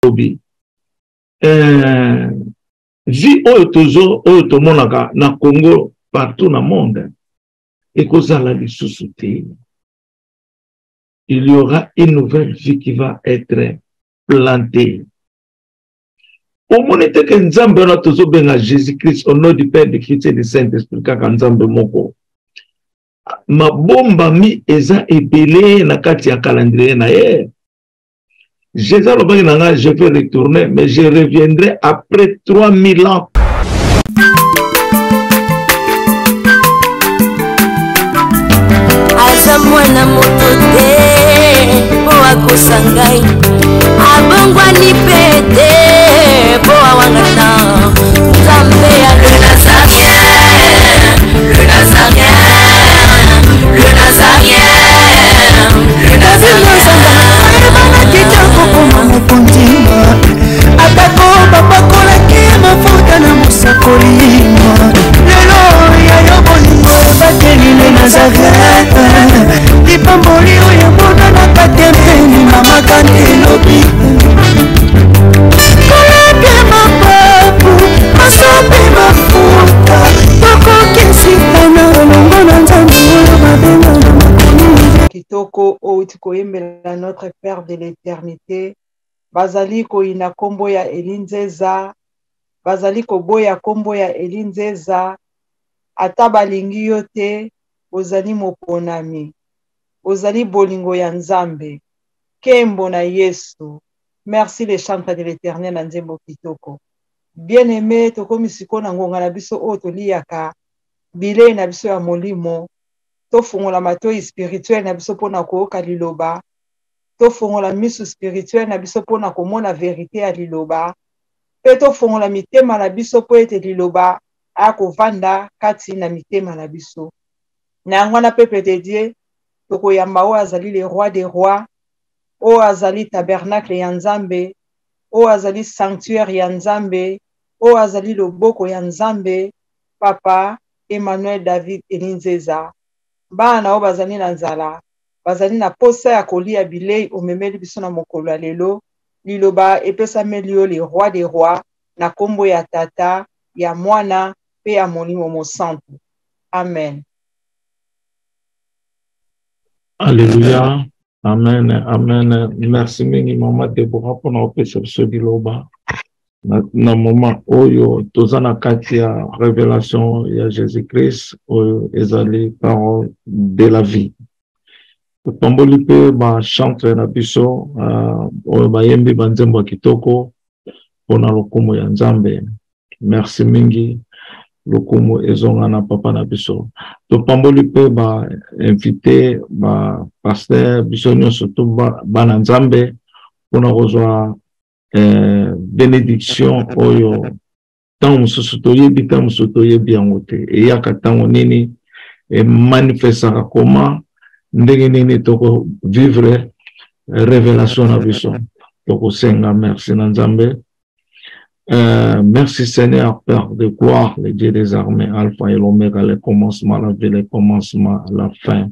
lobi. Vie toujours monaka na Congo partout dans le monde. Et cause la lisusuté. Il y aura une nouvelle vie qui va être plantée. Au monde était que Nzambe na toujours benga Jésus-Christ au nom du Père, du Fils et du Saint-Esprit kaka Nzambe moko. Ma bomba mi eza ebele na kati ya calendrier na ye. Jésus le nanga, je vais retourner, mais je reviendrai après 3000 ans. Azamwana motote, boa kosangai, abongwa ni pete, boa wangata, Nzambe ya le Nazarien, le Nazarien, le Nazarien, le Nazarien. Atako babakola ki mafuta na musakolimo lelo ya yobolingo bateli le Nazareth lipamboli oyo mona na katempeni mama kandelobi koleke mapapu masope mafuta tokokisitana longo na Nzambe oyo mabenga na makomi kitoko oyo tikoyembela notre Père de l'éternité. Bazali koina kombo ya Elinzeza, bazali koboya kombo ya Elinzeza, ata balingi yo te, ozali moponami, ozali bolingo ya Nzambe, kembo na Yesu. Merci les chantres de l'éternel na nzembo kitoko. Bien aimé, tokomi siko na ngonga na biso oyo toliaka, bilei na biso ya molimo, tofungola matoi spirituel na biso pona kooka liloba, tofungola misu spirituel na biso pona komona vérité ya liloba, pe tofungola mitema na biso po ete liloba akovanda kati na mitema na biso. Na yango na peuple de Dieu, tokoyamba oyo azali le roi des rois, oyo azali tabernacle ya Nzambe, oyo azali sanctuaire ya Nzambe, oyo azali loboko ya Nzambe, Papa Emmanuel David Elinzeza. Bana oyo bazali na nzala, bazali na posa ya kolia bilei omemeli biso na mokolo ya lelo, liloba epesameli yo le roi des rois, na kombo ya tata, ya mwana, pe ya molimo mosantu. Amen. Alléluia. Amen. Amen. Merci mingi mama Deborah pour na opesa biso liloba. Na moment oyo tozana kati ya révélation ya Jésus-Christ oyo ezali parole de la vie. Tomboli pe ba chantre na biso oyo bayembi banzembo kitoko pona lokumu ya Nzambe. Merci mingi lokumu ezonga na papa na biso. Tomboli pe ba invité ba pasteur biso nyonso to ba na Nzambe pona kozwa bénédiction oyo tant mosusu toyebi tant mosusu toyebi yango te eyaka ntango nini emanifestaka koma ndenge nini toko vivre révélation na biso tokosenga. Merci na Nzambe. Merci Seigneur Père de gloire, le Dieu des armées, Alpha et l'Oméga, le commencement, la vie, le commencement, la fin.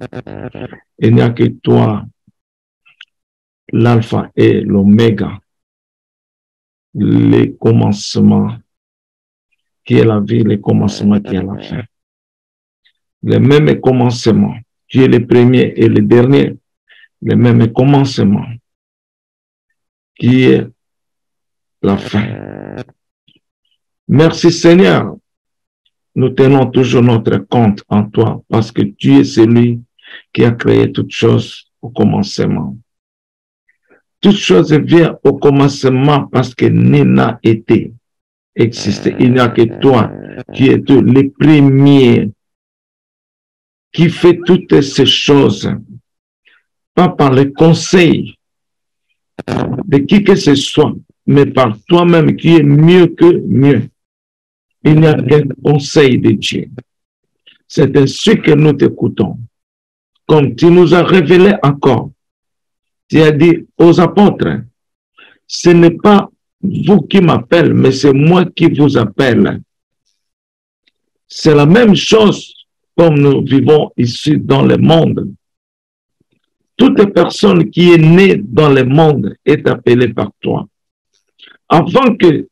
Il n'y a que toi, l'Alpha et l'Oméga, le commencement qui est la vie, le commencement qui est la fin. Le même commencement, qui est le premier et le dernier, le même commencement qui est la fin. Merci Seigneur, nous tenons toujours notre compte en toi parce que tu es celui qui a créé toutes choses au commencement. Toute chose vient au commencement parce que nul n'a été existé. Il n'y a que toi qui es le premier qui fait toutes ces choses, pas par le conseil de qui que ce soit, mais par toi-même qui est mieux que mieux. Il n'y a qu'un conseil de Dieu. C'est ainsi que nous t'écoutons. Comme tu nous as révélé encore, tu as dit aux apôtres, ce n'est pas vous qui m'appelez, mais c'est moi qui vous appelle. C'est la même chose comme nous vivons ici dans le monde. Toute personne qui est née dans le monde est appelée par toi. Avant que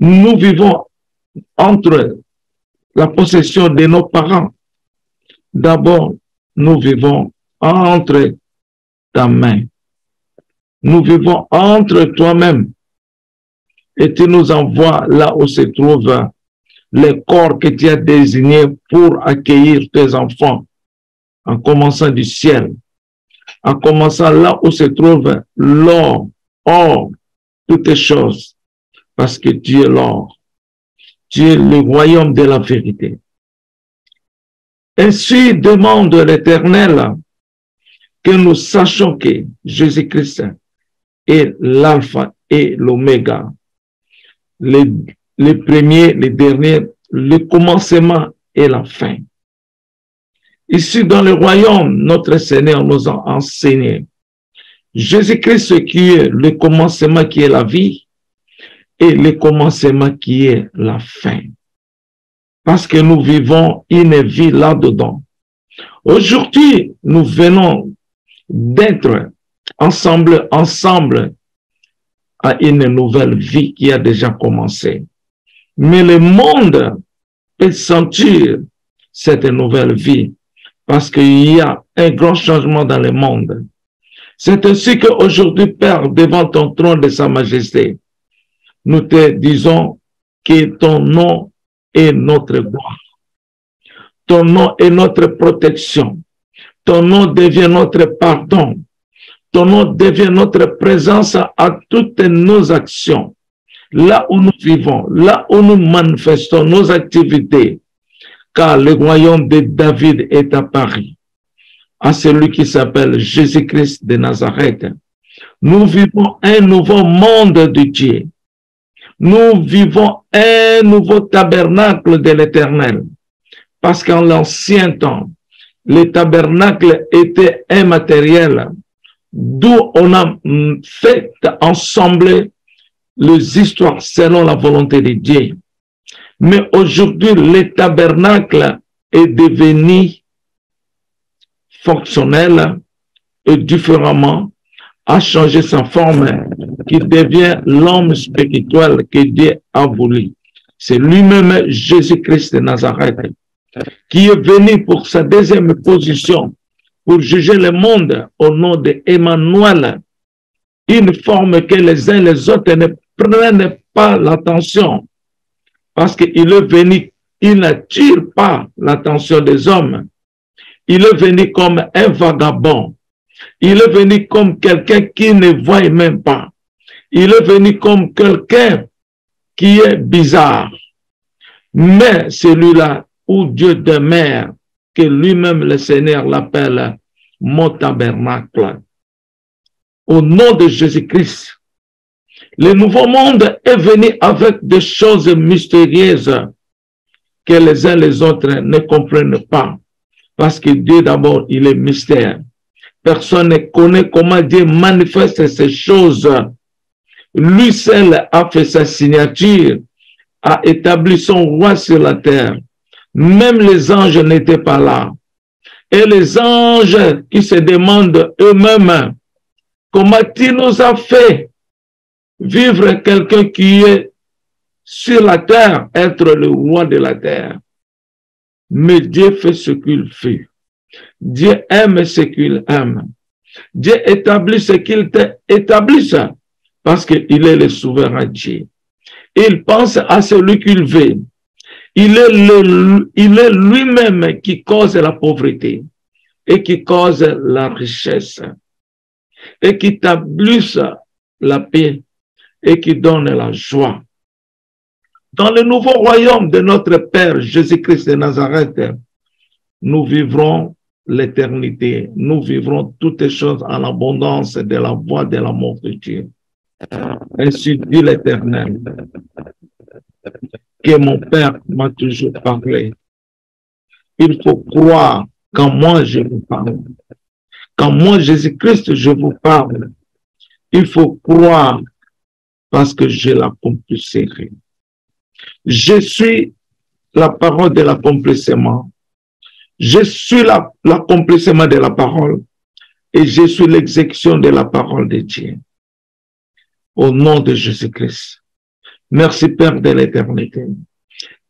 nous vivons entre la possession de nos parents, d'abord, nous vivons entre ta main. Nous vivons entre toi-même. Et tu nous envoies là où se trouvent les corps que tu as désignés pour accueillir tes enfants, en commençant du ciel, en commençant là où se trouve l'or, or, toutes les choses, parce que tu es l'or. Tu es le royaume de la vérité. Ainsi demande l'Éternel que nous sachions que Jésus-Christ est l'alpha et l'oméga, le premier, le dernier, le commencement et la fin. Ici dans le royaume, notre Seigneur nous a enseigné Jésus-Christ qui est le commencement, qui est la vie, et le commencement qui est la fin. Parce que nous vivons une vie là-dedans. Aujourd'hui, nous venons d'être ensemble à une nouvelle vie qui a déjà commencé. Mais le monde peut sentir cette nouvelle vie parce qu'il y a un grand changement dans le monde. C'est ainsi qu'aujourd'hui, Père, devant ton trône de sa majesté, nous te disons que ton nom est notre gloire. Ton nom est notre protection. Ton nom devient notre pardon. Ton nom devient notre présence à toutes nos actions. Là où nous vivons, là où nous manifestons nos activités, car le royaume de David est à Paris, à celui qui s'appelle Jésus-Christ de Nazareth. Nous vivons un nouveau monde de Dieu. Nous vivons un nouveau tabernacle de l'Éternel. Parce qu'en l'ancien temps, le tabernacle était immatériel, d'où on a fait ensemble les histoires selon la volonté de Dieu. Mais aujourd'hui, le tabernacle est devenu fonctionnel et différemment a changé sa forme, qui devient l'homme spirituel que Dieu a voulu. C'est lui-même Jésus-Christ de Nazareth, qui est venu pour sa deuxième position, pour juger le monde au nom d'Emmanuel, une forme que les uns les autres ne prennent pas l'attention, parce qu'il est venu, il n'attire pas l'attention des hommes. Il est venu comme un vagabond. Il est venu comme quelqu'un qui ne voit même pas. Il est venu comme quelqu'un qui est bizarre. Mais celui-là où Dieu demeure, que lui-même le Seigneur l'appelle mon tabernacle. Au nom de Jésus-Christ, le nouveau monde est venu avec des choses mystérieuses que les uns les autres ne comprennent pas. Parce que Dieu d'abord, il est mystère. Personne ne connaît comment Dieu manifeste ces choses. Lui seul a fait sa signature, a établi son roi sur la terre. Même les anges n'étaient pas là. Et les anges qui se demandent eux-mêmes, comment il nous a fait vivre quelqu'un qui est sur la terre, être le roi de la terre. Mais Dieu fait ce qu'il fait. Dieu aime ce qu'il aime. Dieu établit ce qu'il établit parce qu'il est le souverain Dieu. Il pense à celui qu'il veut. Il est lui-même qui cause la pauvreté et qui cause la richesse et qui établit la paix et qui donne la joie. Dans le nouveau royaume de notre Père Jésus-Christ de Nazareth, nous vivrons l'éternité. Nous vivrons toutes les choses en abondance de la voix de l'amour de Dieu. Ainsi dit l'Éternel, que mon Père m'a toujours parlé. Il faut croire quand moi je vous parle. Quand moi, Jésus-Christ, je vous parle, il faut croire parce que je l'accomplirai. Je suis la parole de l'accomplissement. Je suis l'accomplissement de la parole et je suis l'exécution de la parole de Dieu. Au nom de Jésus-Christ. Merci, Père de l'éternité.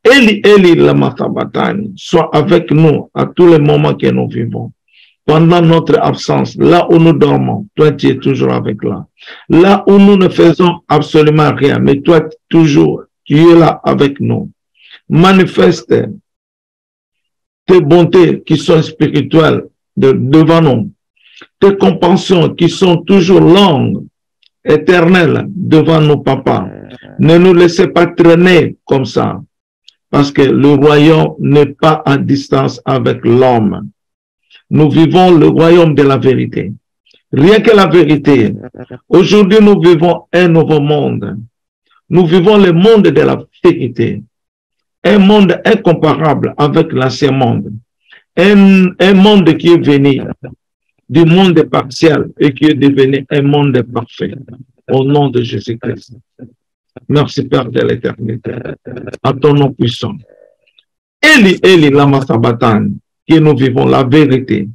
Eli, Eli, lama sabachthani, sois avec nous à tous les moments que nous vivons. Pendant notre absence, là où nous dormons, toi, tu es toujours avec là. Là où nous ne faisons absolument rien, mais toi, toujours, tu es là avec nous. Manifeste tes bontés qui sont spirituelles devant nous, tes compassions qui sont toujours longues, éternelles devant nous, papa. Ne nous laissez pas traîner comme ça, parce que le royaume n'est pas à distance avec l'homme. Nous vivons le royaume de la vérité. Rien que la vérité. Aujourd'hui, nous vivons un nouveau monde. Nous vivons le monde de la vérité. Un monde incomparable avec l'ancien monde. Un monde qui est venu du monde partiel et qui est devenu un monde parfait. Au nom de Jésus-Christ. Merci, Père de l'éternité. À ton nom puissant. Eli, Eli, lama sabachthani, que nous vivons la vérité.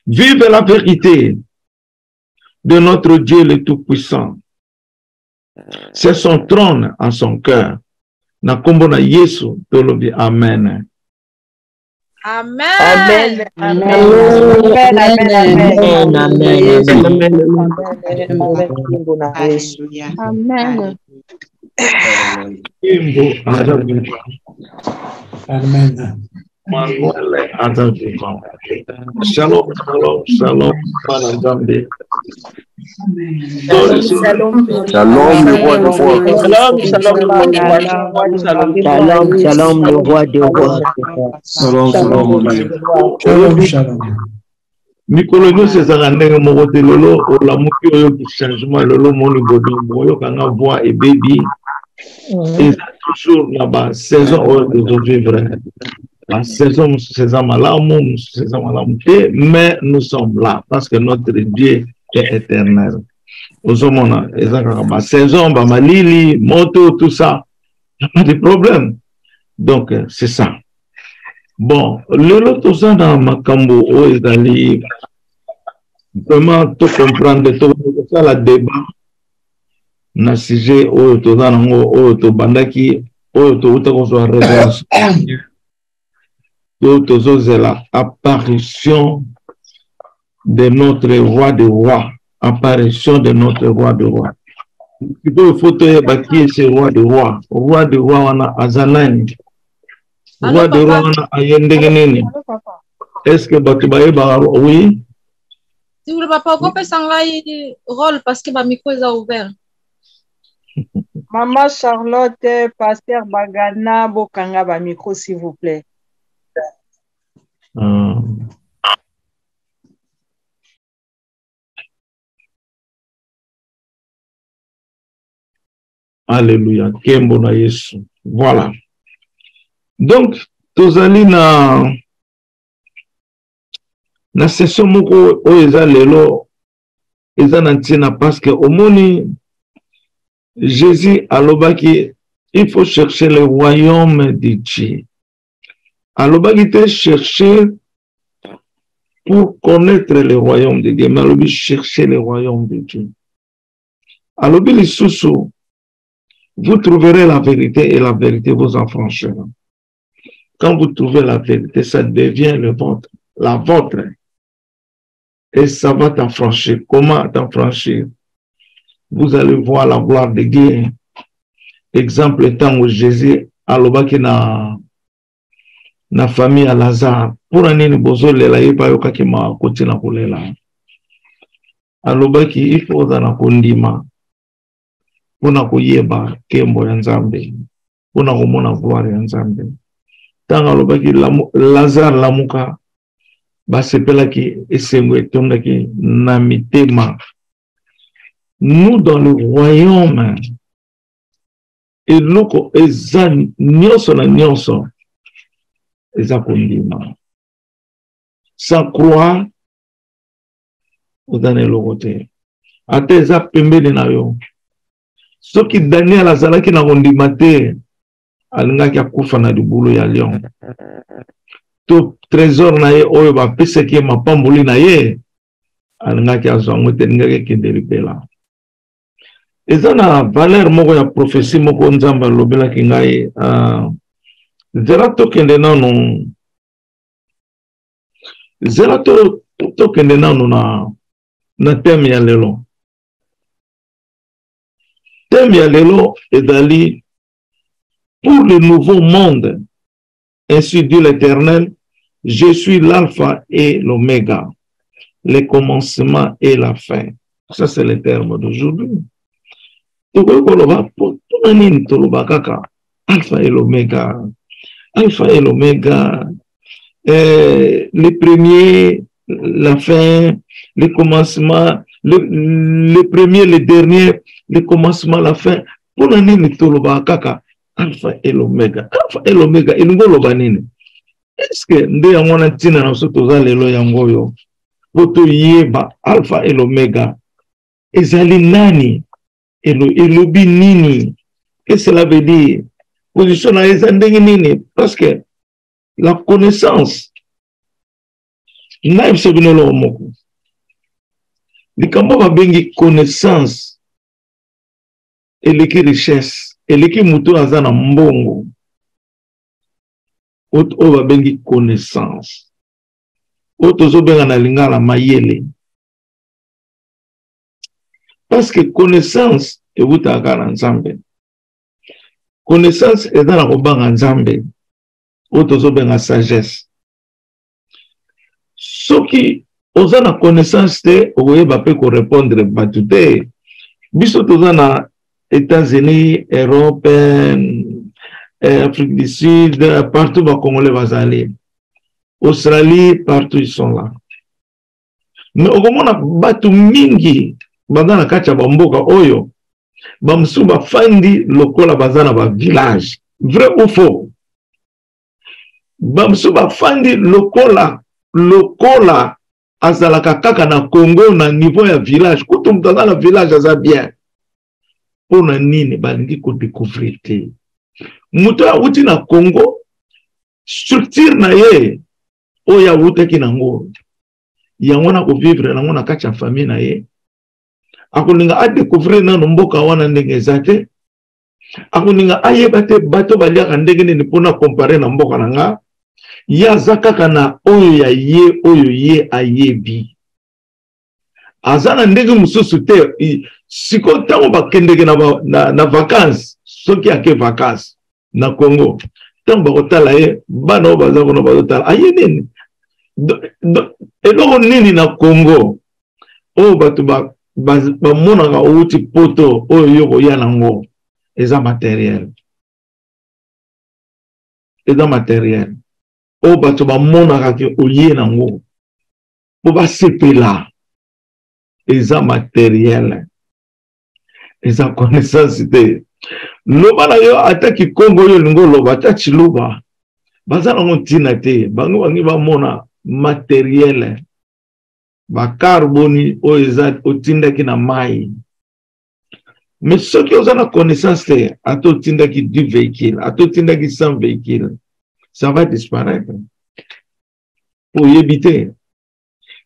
Vive la vérité de notre Dieu le Tout-Puissant. C'est son trône en son cœur. Na kombo na Yesu tolobi amen. Amen. Amen. Amen. Amen. Manuel Adavivant. Shalom, shalom, shalom, Manandambe. Shalom, shalom, le roi des rois. Shalom, le roi des rois. Shalom, shalom, shalom, shalom. Nicolino César ndenge moko te lelo olamuki oyo ki changement lelo moni bodo boyo kanga voix et baby. Et toujours na ba saison oyo de vivre. La saison saison malamu, saison malamu te, mais nous sommes là parce que notre Dieu est éternel. Nous sommes là, la saison, malili, moto, tout ça, il n'y a pas de problème. Donc, c'est ça. Bon, le tout ça dans ma cambo, vraiment, tout comprendre, tout ça, la débat, na sujet, tout ça, tout bandaki, tout ça, révélation. Tout ça, c'est l'apparition de notre roi de roi. Apparition de notre roi de roi. Il faut qui est ce roi de roi. Roi de roi, on a Azanani. Roi de roi, on a Ayendegenene. Est-ce que Batubaye Bar, oui? Si vous ne pouvez pas couper sans rôle parce que ma micro est ouvert. Maman Charlotte, Pasteur Bagana, Bokanga, ba micro, s'il vous plaît. Alléluia. Kembo na Yesu. Voilà. Donc, tozali na session moko o eza lelo eza na ntina parce que au moni Jésus alobaki il faut chercher le royaume de Dieu. Alobaki te chercher pour connaître le royaume de Dieu. Mais alobi chercher le royaume de Dieu. Alobi lisusu vous trouverez la vérité et la vérité vous affranchira. Quand vous trouvez la vérité, ça devient le vôtre, la vôtre. Et ça va t'affranchir. Comment t'affranchir? Vous allez voir la gloire de Dieu. Exemple, étant où Jésus a l'obaki na famille à Lazare. Pour un bozo lela yeba yoka ki ma koti na kulela. Alobaki il faut na kondima. Puna kuyeba kembo ya Nzambe. Puna kumona gloire ya Nzambe. Tanga lobaki Lazare lamuka basepelaki esengo etondaki na mitema. Nous dans le royaume eloko eza nyonso na nyonso eza kondima. Sans croire ozana eloko te. Ate eza pembeni na yo. Soki Daniel azalaki na kondima te, alingaki akufa na libulu ya lion. To trésor na ye oyo bapesaki mapamboli na ye, alingaki azwango te, alingaki kende libela. Et ça na valeur moko ya prophétie moko nzamba lobela ki ngai zela tokende nano na thème ya lelo. Thème ya lelo ezali pour le nouveau monde. Ainsi dit l'Éternel, je suis l'alpha et l'oméga, le commencement et la fin. Ça c'est le terme d'aujourd'hui. Alpha et l'oméga. Alpha et l'oméga. Le premier, la fin, le commencement, le premier, le dernier, le commencement, la fin. Pour la nini toloba kaka alpha et l'oméga. Alpha et l'oméga. Il nous loba nini. Est-ce que nde yangona tina na soto za lelo yango yo? Poto yeba alpha et l'oméga. Ezali nani? Elobi nini? Qu'est-ce que cela veut dire? Position na ezandenge nini? Parce que la connaissance naïf sebinelo moko. Likambo ba bengi connaissance eleki richesse, eleki mutu azana mbongo. O ba bengi connaissance. O tozo benga na lingala mayele. Parce que connaissance est wutaka na nzambe. Connaissance est dans la robanga nzambe. Otozo benga sagesse. Ce qui oza na connaissance te oye ba pe ko répondre batute. Biso toza na États-Unis, Europe, Afrique du Sud, partout ba Congolais bazali. Australie, partout ils sont là. Mais au moment batu mingi bazana kacha bamboka oyo bamsuba fandi lokola bazana ba village. Vrai ou faux? Bamsuba fandi lokola azalaka kaka na Congo na niveau ya village. Kutu mtana na village aza bien. Pona nini balingi ko découvrir te. Muto ya uti na Congo structure na ye oya uteki na ngo. Yango na ko vivre na ngona kacha famille na ye. Akuninga a découvrir na mboka wana ndenge zate. Akuninga ayeba te bato baliaka ndenge nini pona comparer na mboka na nga. Ya zakaka na oyo ye ayebi. Azana ndenge mususu te siko tango bakendeke na vacances soki ake vacances na Congo. Tango bakotala ye bana o baza kono bazotala aye nini. Eloko nini na Congo o bato bamonaka outi poto oyo yoko ya nango eza matériel. Eza matériel. O bato bamonaka ke oye nango po basepela eza matériel. Eza connaissance te. Loba na yo ataki Congo yo lingo loba atachi loba baza nango ntina te. Bango bangi bamona matériel. Ba carboni o eza otindaki na mai. Mais ceux qui ont la connaissance te ato tindaki 10 véhicules, ato tindaki 100 véhicules, ça va disparaître. Pour y éviter.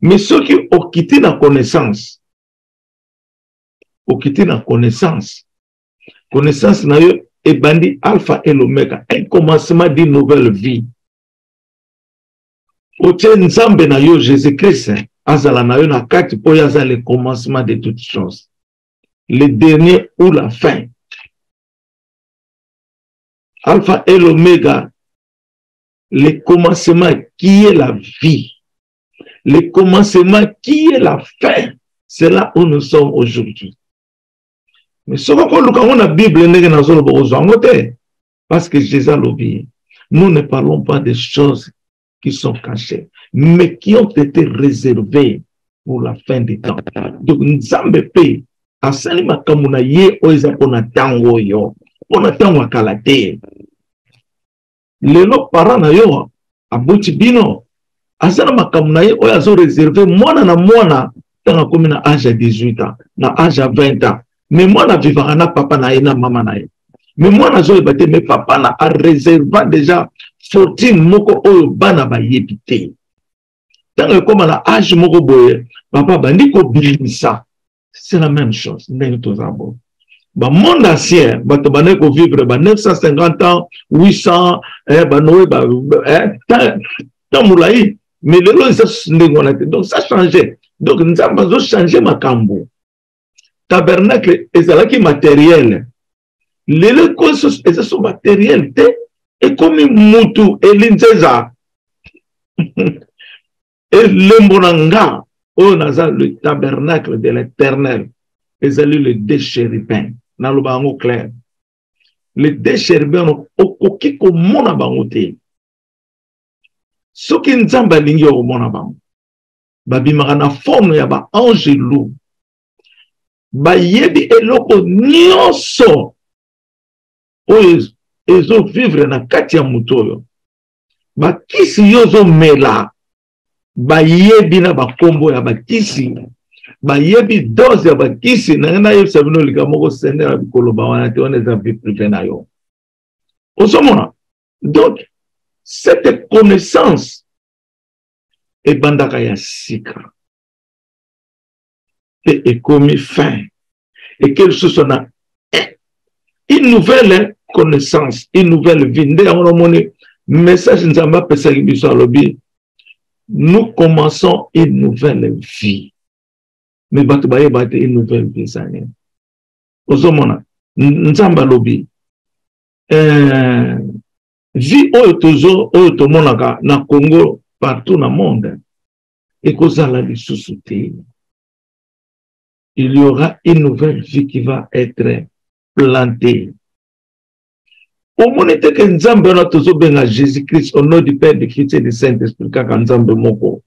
Mais ceux qui ont quitté la connaissance, connaissance na yo et bandi alpha et l'oméga, un commencement d'une nouvelle vie. Au tien nzambe na yo Jésus-Christ, azala na yo na kati po yaza le commencement de toutes choses. Le dernier ou la fin. Alpha et l'oméga, le commencement qui est la vie. Le commencement qui est la fin. C'est là où nous sommes aujourd'hui. Mais ce qu'on a la Bible, parce que Jésus l'a dit, nous ne parlons pas des choses qui sont cachées, mais qui ont été réservées pour la fin des temps. Donc, nous avons fait à Salima Kamuna ye oiza pona tango yo, pona tango akalate. Lelo parana yo, abuti bino, asana makamuna ye oyazo réservé mwana na mwana tanga komi na âge à 18 ans, na âge à 20 ans. Mais mwana vivaka na papa na ye na mama na ye. Mais mwana zo ebate me papa na a réservé déjà fortune moko oyo bana ba yebite. Tanga koma na âge moko boye, papa bandi ko bilimisa. C'est la même chose. Le monde ancien, il faut vivre 950 ans, 800, mais les lois, donc ça a changé. Donc nous avons changé ma cambo. Tabernacle, c'est matériel. Les lois sont matériels. Et comme Moutou et l'Inzeza, et le Moranga, on a le tabernacle de l'Éternel. Et c'est le déchérubin. Dans le bango clair. Le déchérubin, au kiko mona bangote. Ce qui nous a balingi au mona bango. Babimaka na forme ya ba ange loup. Ba yebi eloko nyonso. Ezo vivre na kati ya mutoyo. Ba kisi yozo mela. Ba yebi na ba kombo ya ba kisi. Ba yebi dose ya ba kisi na yebi sabino likamoko sende na bikolo ba wana te wana eza vie privé na yo. Osomona. Donc cette connaissance est bandaka ya sika. Et commis fin. Et quelque chose on a une nouvelle connaissance, une nouvelle vie. Message nous commençons une nouvelle vie. Mais une nouvelle vie. Ozomona, nzamba lobi. Vie toujours na Congo partout dans le monde. Et kozala lisusuté. Il y aura une nouvelle vie qui va être plantée. Au moment que Nzambe na tozo benga Jésus-Christ au nom du Père, du Fils et du Saint-Esprit kaka Nzambe moko.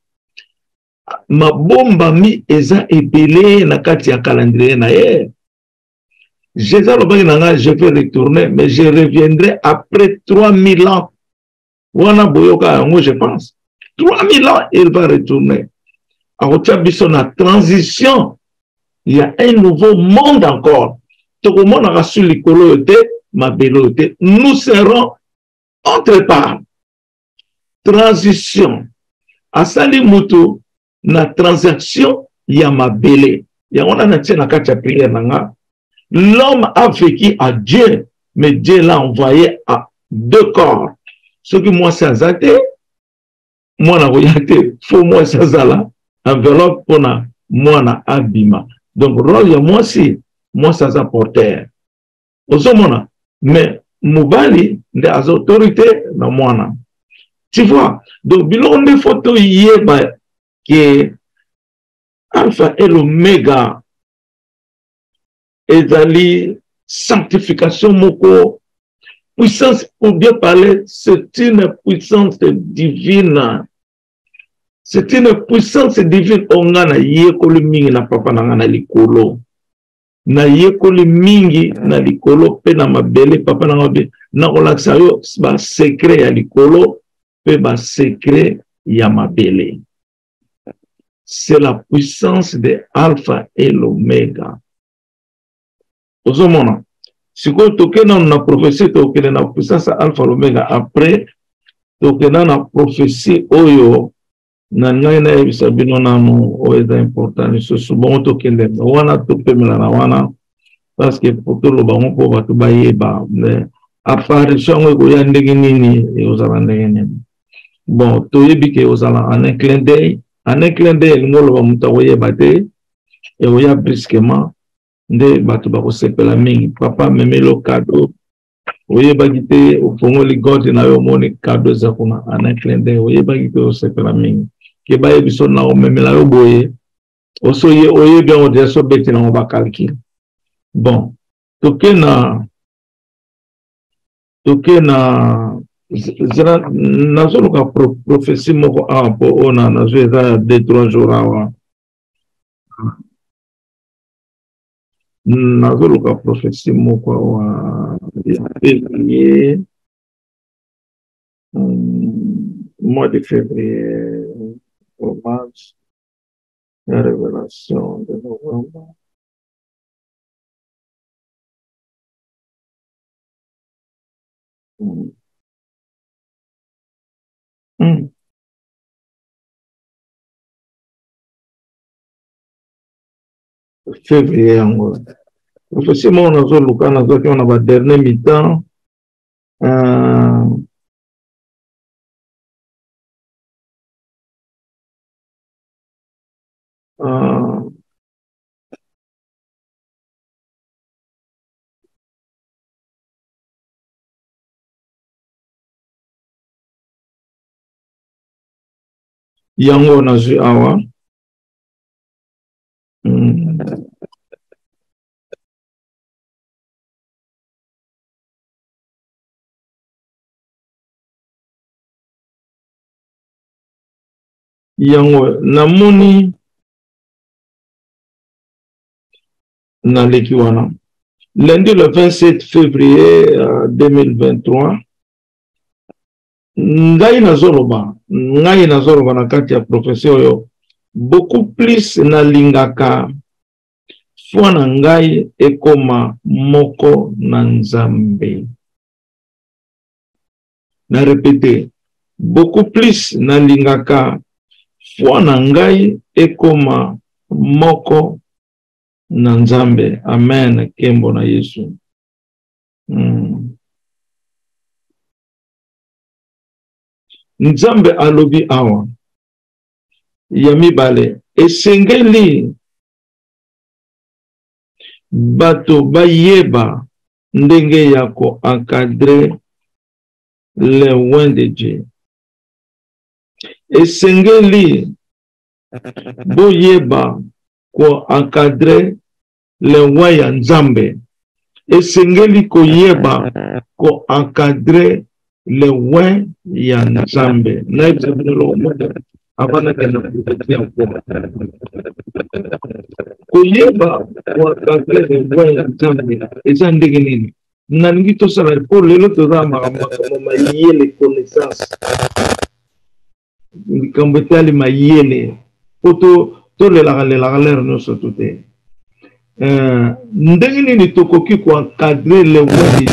Ma bomba mi eza ebele na kati ya calendrier na ye. Jésus lobaki nanga je vais retourner mais je reviendrai après 3000 ans. Wana boyoka yango je pense. 3000 ans il va retourner. Akotia biso na transition. Il y a un nouveau monde encore. Tout le monde a reçu l'écoloté, ma belloté. Nous serons autre part. Transition. À Sali Moutou, na transaction, il y a ma belé. Il y a on a na kacha prière nanga. L'homme a vécu à Dieu, mais Dieu l'a envoyé à deux corps. Ce qui moi c'est azate, moi na voyate, faut moi c'est azala, enveloppe pour na moi na abima. Donc, rôle ya moi si, moi ça porteur. Osomona, mais Moubali, les autorités, na moi. Tu vois, donc, bilon de photos hier, que Alpha et l'Oméga, ezali sanctification moko, puissance, pour bien parler, c'est une puissance divine. C'est une puissance divine. On a yekoli mingi na papa na likolo. Na yekoli mingi na likolo pe na mabele papa na mabe. Na olaksa yo ba secret ya likolo pe ba secret ya mabele. C'est la puissance de Alpha et l'Oméga. Ozomona. Siko tokena na prophétie tokena na puissance Alpha l'Oméga après tokena na prophétie oyo nanga na ebisa bino nanu oeza important so bon to kende wana to pemela na wana parce que pour tout le bango po batu bayeba apparition ngo ya ndenge nini e ozala ndenge nini bon to yebi ke ozala en un clin d'œil ngolo ba muta oyeba te e oya brusquement nde batu ba ko sepela mingi papa memelo cadeau oyeba gite ofongoli god na yo moni cadeau za kuna en un clin d'œil oyeba gite o sepela mingi ke baye biso na o memela yo boye oso ye oye bien o deso beti na ba calcul bon tokena zera nazo ka prophétie moko a po ona nazo eza 2-3 jours awa nazo ka prophétie moko wa février mois de février au mars, la révélation de novembre. Février, en gros. prophétie mo na zo luka na zo ki on a dernier mi-temps yango na zwi awa yango namoni na leki wana lundi le 27 février 2023 ngai nazoloba na kati ya prophétie oyo beaucoup plus na lingaka foi na ngai ekoma moko na Nzambe. Na répéter, beaucoup plus na lingaka foi na ngai ekoma moko na Nzambe. Amen. Kembo na Yesu. Nzambe alobi awa ya mibale esengeli bato bayeba ndenge ya ko encadrer les loin de Dieu. Esengeli boyeba ko encadrer les loin ya Nzambe. Esengeli ko yeba ko encadrer le loin ya Nzambe. Na example avana kana kutia kwa kuyeba kwa kakele kwa Nzambe eza ndenge nini na ningi to sala pour lelo to rama mayele connaissance ngambetali mayele poto to lela no sotote ndenge nini tokoki kwa cadrer le loin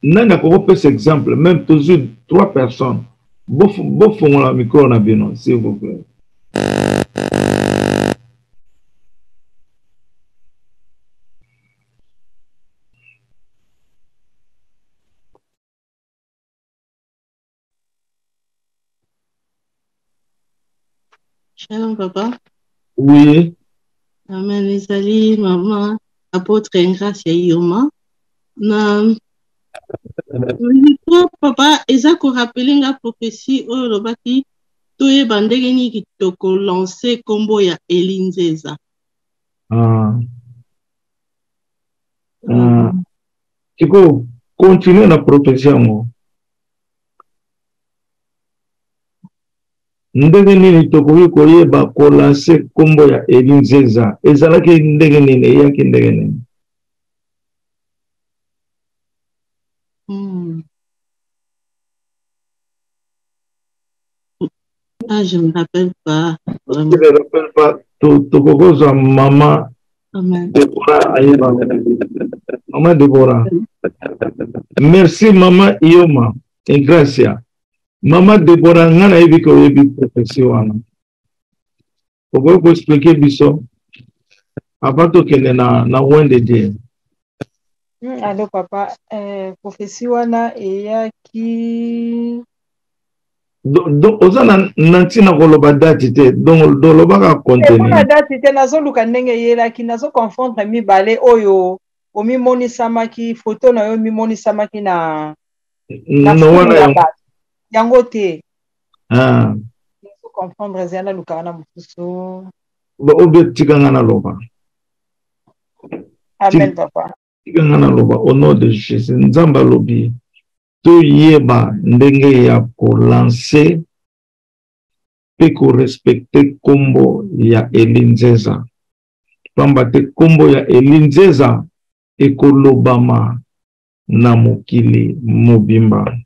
Nana ko cet exemple, même toujours 3 personnes. Bofon la micro na bino, s'il vous plaît. Shalom papa. Oui. Amen. Ezali maman apôtre Grâce ya Yoma. Na papa eza ko rappeler nga prophétie oyo lobaki toyeba ndenge nini kitoko lancer kombo ya Elinzeza. Kiko continuer na prophétie yango. Ndenge nini tokoki koyeba ko lancer kombo ya Elinzeza ezalaki ndenge nini eyaki ndenge nini? Ah, je ne me rappelle pas. Vraiment. Je ne me rappelle pas. Tokokoza maman. Amen. Maman Déborah. Merci maman Ioma. Et gracia. Maman Déborah, ngana yebi ko yebi prophétie wana. Poko expliquer biso. Abato kene na loin de Dieu. Allô papa, prophétie wana eyaki donc ozana nantina koloba date te donc dolobaka contenu na date te nazoluka ndenge yelaki nazo confondre mibale oyo omimonisamaki photo na yo mimonisamaki na wana yango te nazo confondre zana luka na mususu ba obetika ngana loba. Amen papa. Tika ngana loba au nom de Jésus Nzamba lobi to yeba ndenge ya ko lancer pe ko respecter kombo ya Elinzeza. Pamba te kombo ya Elinzeza ekolobama na mokili mobimba.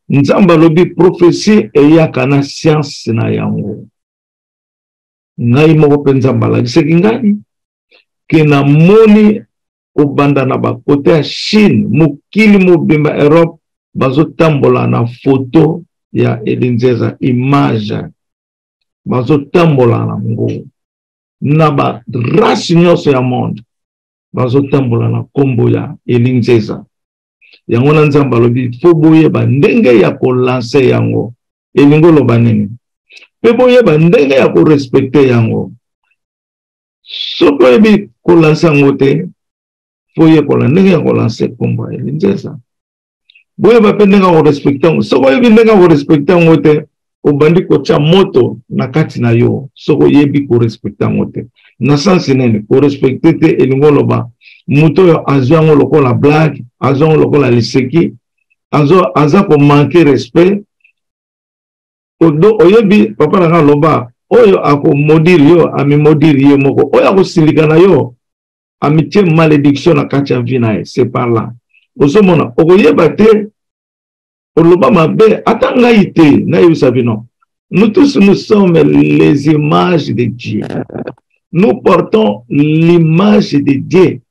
Nzamba lobi prophétie eyaka na science na yango. Ngai moko penza mbala giseki ngai ke na moni obanda na bakote ya Chine mokili mobimba Europe bazotambola na photo ya Elinzeza image bazotambola na ngo na ba race nyonso ya monde bazotambola na kombo ya elinzeza. Yango na Nzambe alobi fo boyeba ndenge ya kolanse yango elingo loba nini pe boyeba ndenge ya korespecte yango. Soki oyebi kolanse yango te fo yekola ndenge ya kolanse kombo ya elinzeza. Boyeba pe ndenge ya korespecte yango. Soki oyebi ndenge ya korespecte yango te obandi kotia moto na kati na yo soki oyebi korespecte yango te. Na sansi nini korespecte te elingo loba muto oyo azwa yango lokola blague, azwa yango lokola liseki, aza komanke respect. Oyebi papa na nga loba oyo akomodiri yo amimodiri ye moko, oyo akosilika na yo amitie malédiction na kati ya vie na ye. C'est par là ozomona okoyeba te oloba mabe ata ngai te nayebisa bino. Nous tous nous sommes les images de Dieu. Nous portons l'image de Dieu.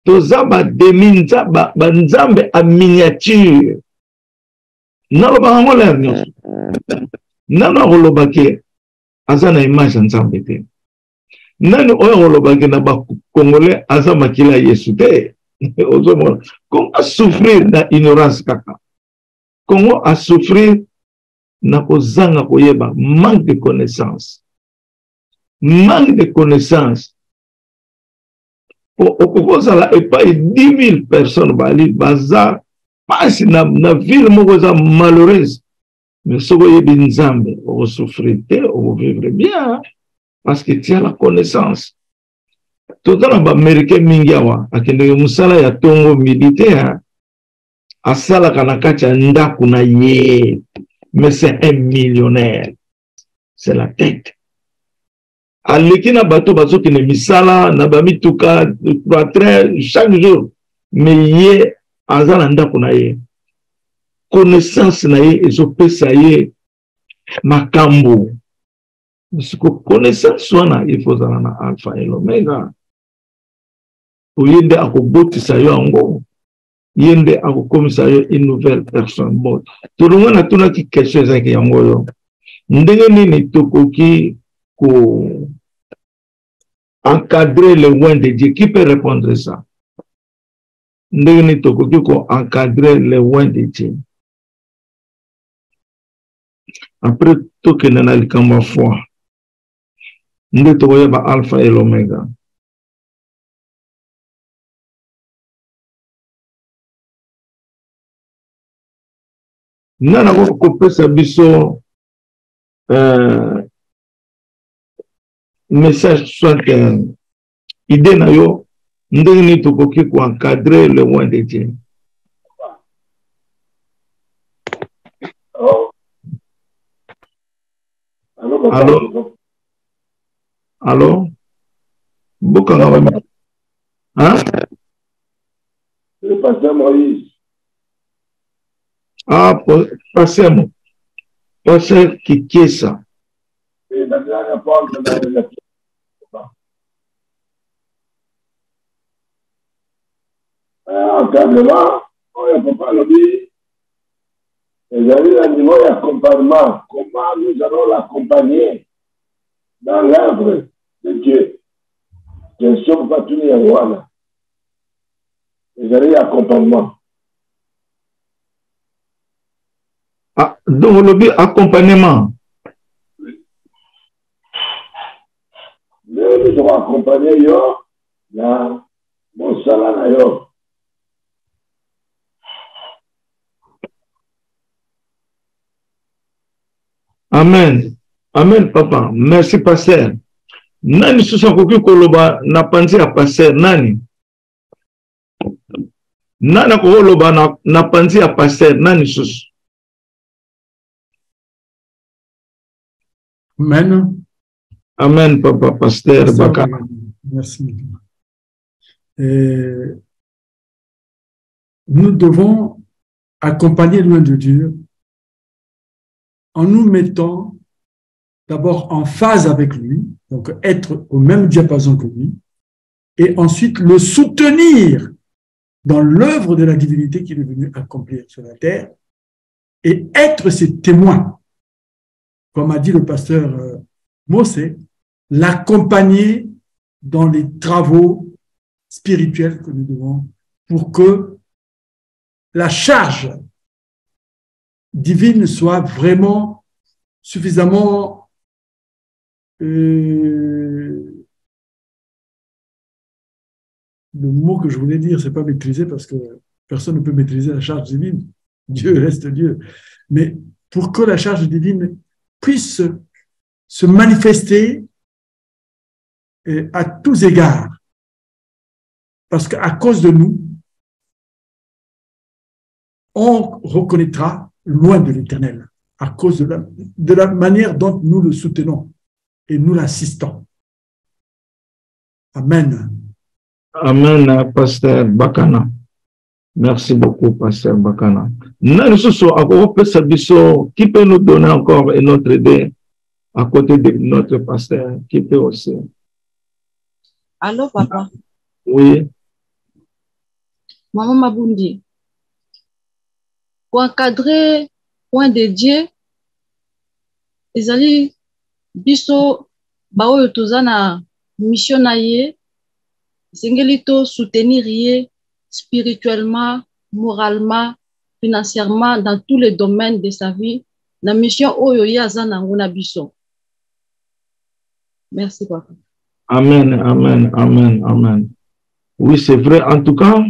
Tozaba deminza banzambe a miniature. Naloba ngola nyonso. Nana koloba ke azana image nzambe te. Nani oyo koloba ke na ba Congolais aza makila Yesu te. Ozomona Congo a souffrir na ignorance kaka. Congo a souffrir na kozanga koyeba, manque de connaissance. Manque de connaissance. Okozala epai 10 000 personnes bali baza pasi na ville moko za malheureuse. Mais soko yebi Nzambe o souffrir te, o vivre bien parce que tu as la connaissance. Totala ba américain mingi awa akende musala ya tongo militaire asala kana kati ya ndaku na ye. Mais c'est un millionnaire. C'est la tête. Aleki na bato bazo kine misala na bamituka train chaque jour. Mais ye azala ndako na ye. Connaissance na ye ezopesa ye makambo. Parce que connaissance wana il faut zala na alpha et l'omega. Oyende akobotisa yo ango. Yende akokomisa yo une nouvelle personne. Bon, tout le monde a tout qui question ça qui yango yo. Ndenge nini tokoki ko encadrer le loin de Dieu. Qui peut répondre ça? Ndenge nini tokoki ko encadrer le loin de Dieu. Après tout que nana likamba foi. Nde tokoyeba alpha et l'omega. Nana ko kopesa biso message soit idée na yo ndenge ni tokoki ko encadrer le loin de Dieu. Allô? Allô? Bokanga ba. Hein? Le pasteur Moïse. Ah, pasteur qui est ça? Et la dernière fois, encadrement, on ne peut pas le dire. Les amis, à niveau d'accompagnement, comment nous allons l'accompagner dans l'œuvre de Dieu. Question pour pas tenir voilà. Les amis, accompagnement. Ah, donc le but accompagnement. Nous devons accompagner yo, là, mon salaire yo. Amen. Amen, papa. Merci, pasteur. Nani susa koki koloba na panzi ya pasteur nani? Nani koloba na panzi ya pasteur nani susu? Amen. Amen, papa, pasteur Baka. Merci. Nous devons accompagner loin de Dieu en nous mettant d'abord en phase avec lui, donc être au même diapason que lui, et ensuite le soutenir dans l'œuvre de la divinité qu'il est venu accomplir sur la terre, et être ses témoins. Comme a dit le pasteur Mossé, l'accompagner dans les travaux spirituels que nous devons pour que la charge divine soit vraiment suffisamment le mot que je voulais dire, c'est pas maîtriser parce que personne ne peut maîtriser la charge divine. Dieu reste Dieu. Mais pour que la charge divine puisse se manifester à tous égards. Parce qu'à cause de nous, on reconnaîtra loin de l'Éternel, à cause de la manière dont nous le soutenons et nous l'assistons. Amen. Amen, Pasteur Bakana. Merci beaucoup, Pasteur Bakana. Qui peut nous donner encore une autre idée à côté de notre pasteur? Qui peut aussi? Allô, papa? Oui. Maman Mabundi. Pour encadrer point de Dieu, les alliés biso bao tozana mission na ye, sengelito soutenir ye spirituellement, moralement, financièrement dans tous les domaines de sa vie. La mission oyo yazana nguna biso. Merci papa. Amen, amen, amen, amen. Oui, c'est vrai. En tout cas,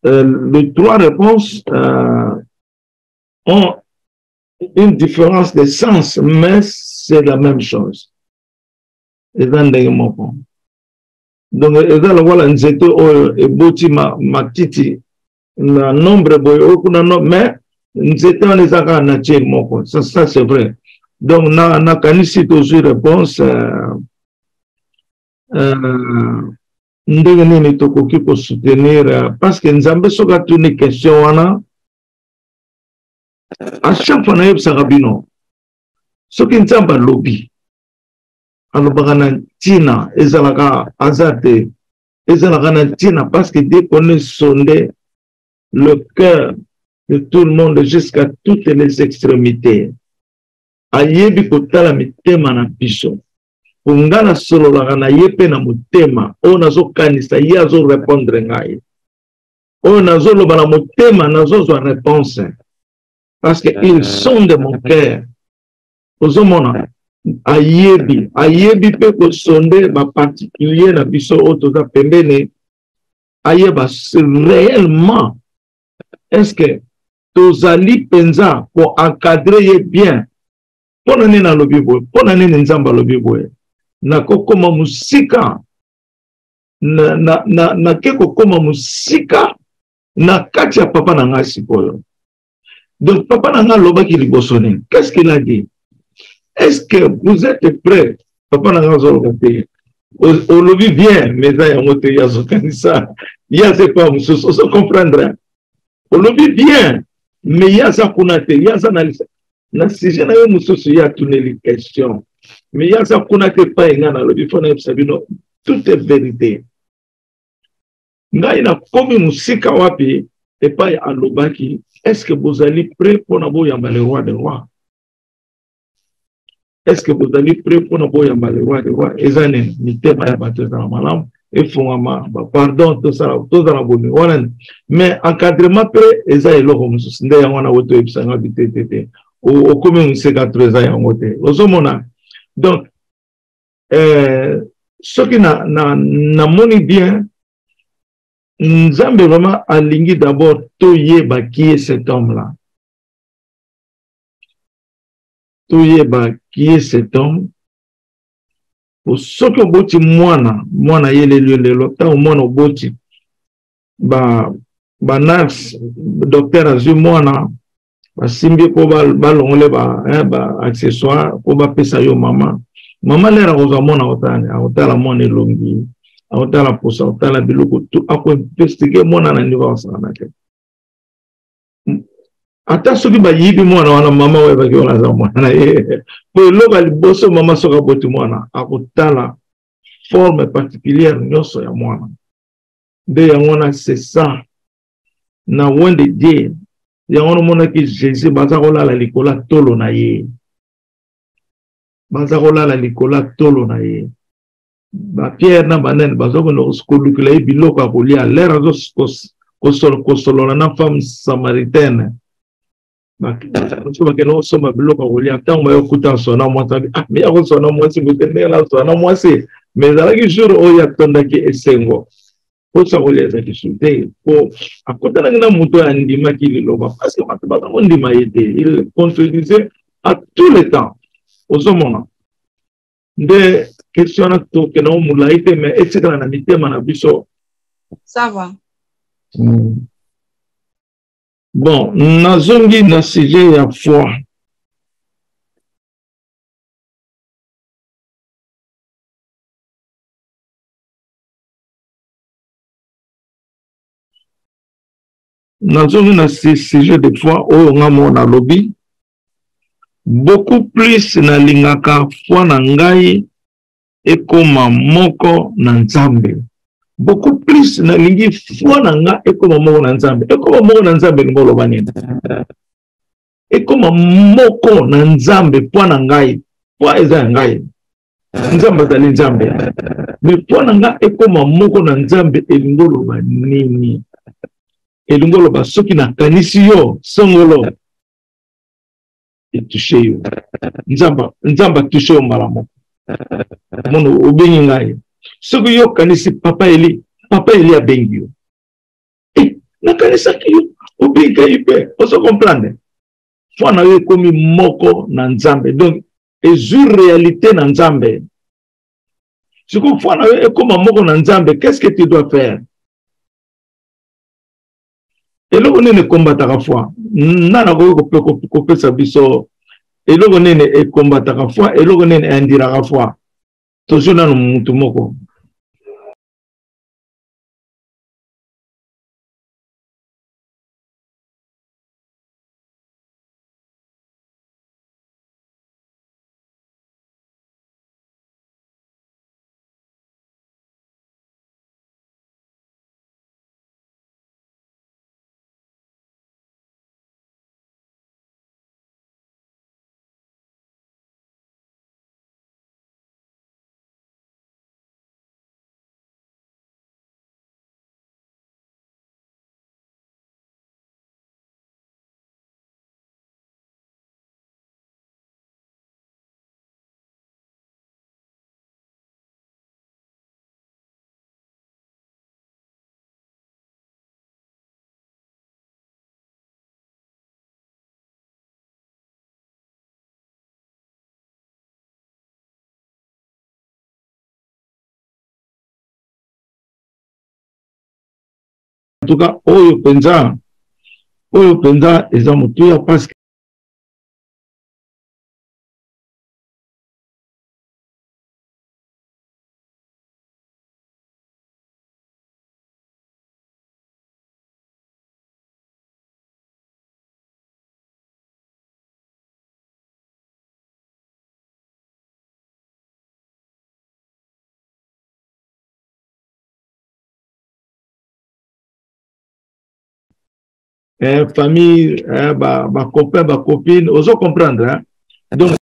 les trois réponses ont une différence de sens, mais c'est la même chose. Et dans les moments. Donc, voilà, nous étions et boti matiti, na nombre boyo, mais nous étions les agas nature moko. Ça c'est vrai. Donc, na kanisi toujours réponse. Ndenge nini tokoki ko soutenir parce que nzambe soka tuni question wana à chaque fois na yebisaka bino soki nzambe alobi alobaka na ntina ezalaka azate ezalaka na ntina parce que dès qu'on est sondé le cœur de tout le monde jusqu'à toutes les extrémités ayebi kotala mitema na biso Ungana solo la na yepe na mutema o nazo kanisa ye azo répondre ngai o nazo loba na mutema nazo zo réponse parce que ils sont de mon cœur ozomona ayebi pe ko sonde ba particulier na biso o toza pembene ayeba réellement est-ce que tozali penza pour encadrer bien pona nina lobi boy pona nina nzamba lobi boy na kokoma musika na keko koma musika na kati ya papa na nga sikoyo. Donc papa na nga lobaki liboso nini? Qu'est-ce qu'il a dit? Est-ce que vous êtes prêts? Papa na nga zolobi au lobi bien mais ça ya moto ya zokanisa ya c'est pas mususu so comprendre. Au lobi bien mais ya za kunate ya za na sujet na yo mususu ya tuneli question. Mais il y a ça qu'on a que pas tout est vérité. Nga ina komi musika wapi et pas à l'obaki. Est-ce que vous allez prêt pour n'avoir yamba le roi des rois? Est-ce que vous allez prêt pour n'avoir yamba le roi des rois? Ezane mite ba ya bateza malam et fongama pardon tout ça la bonne. Mais encadrement prêt eza eloko mususu nde yango na woto ebisanga bitete. Au komi musika treza yango te. Ozomona. Donc, ce qui n'a moni bien, nous avons vraiment aligné d'abord Toyeba qui est cet homme-là. Toyeba qui est cet homme. Pour ce que boti moana yele le lota ou moana boti ba nurse docteur azu moana ba simbi ko ba longole ba accessoire ko ba pesa yo mama lera ko zamona otala mona longi otala posa otala biloko tu ako investiguer mona na niveau sana ke ata soki ba yibi mona wana mama we ba kiona za mona ye ko loba liboso mama soka boti mona akotala forme particulière nyoso ya mona de ya mona c'est ça na wende die ya ono mona ki Jésus baza kola la likola tolo na ye bazakola la likola tolo na ye ba Pierre na banene bazokona kolukela ye biloko ya kolia lere kosolola na femme samaritaine bakende kosomba biloko ya kolia ntango bayokuta sona mwasi me ya kosona mwasi bote ndenge na sona mwasi me ezalaki jour oyo atondaki esengo posa kolia ezalaki su te po akotanaki na moto oyo andimaki liloba parce que bato bazakondima ye te il contredisait à tout le temps ozomona nde question na tokende o molai te me etikala na mitema na biso Ça va. Bon, nazongi na sujet ya foi. Nazongi na sujet de foi oyo nga mona lobi. Beaucoup plus na lingaka foi na ngai ekoma moko na Nzambe. Beaucoup plus na lingi foi na nga ekoma moko na Nzambe. Ekoma moko na Nzambe ngolo banini. Ekoma moko na Nzambe po na ngai. Po eza ngai. Nzambe azali Nzambe. Mais po na nga ekoma moko na Nzambe elingolo banini. Elingolo ba soki na kanisi yo songolo. Etouché yo. Nzamba touché yo mbala moko. Mono obengi ngai. Soki yo kanisi papa Eli abengi yo. Na kanisa ki yo obengi yo pe. Oso comprendre. Foi na yo ekomi moko na Nzambe. Donc ezur réalité na Nzambe. Si tu foi na yo ekoma moko na Nzambe, qu'est-ce que tu dois faire? Eloko nene kombataka foi. Nana kopesa biso eloko nene ekombataka foi, eloko nene endiraka foi. Toujours nanu mutu moko. En tout cas, oyo penza eza mutuya parce que famille, copain, copine, oso comprendre, hein? Donc,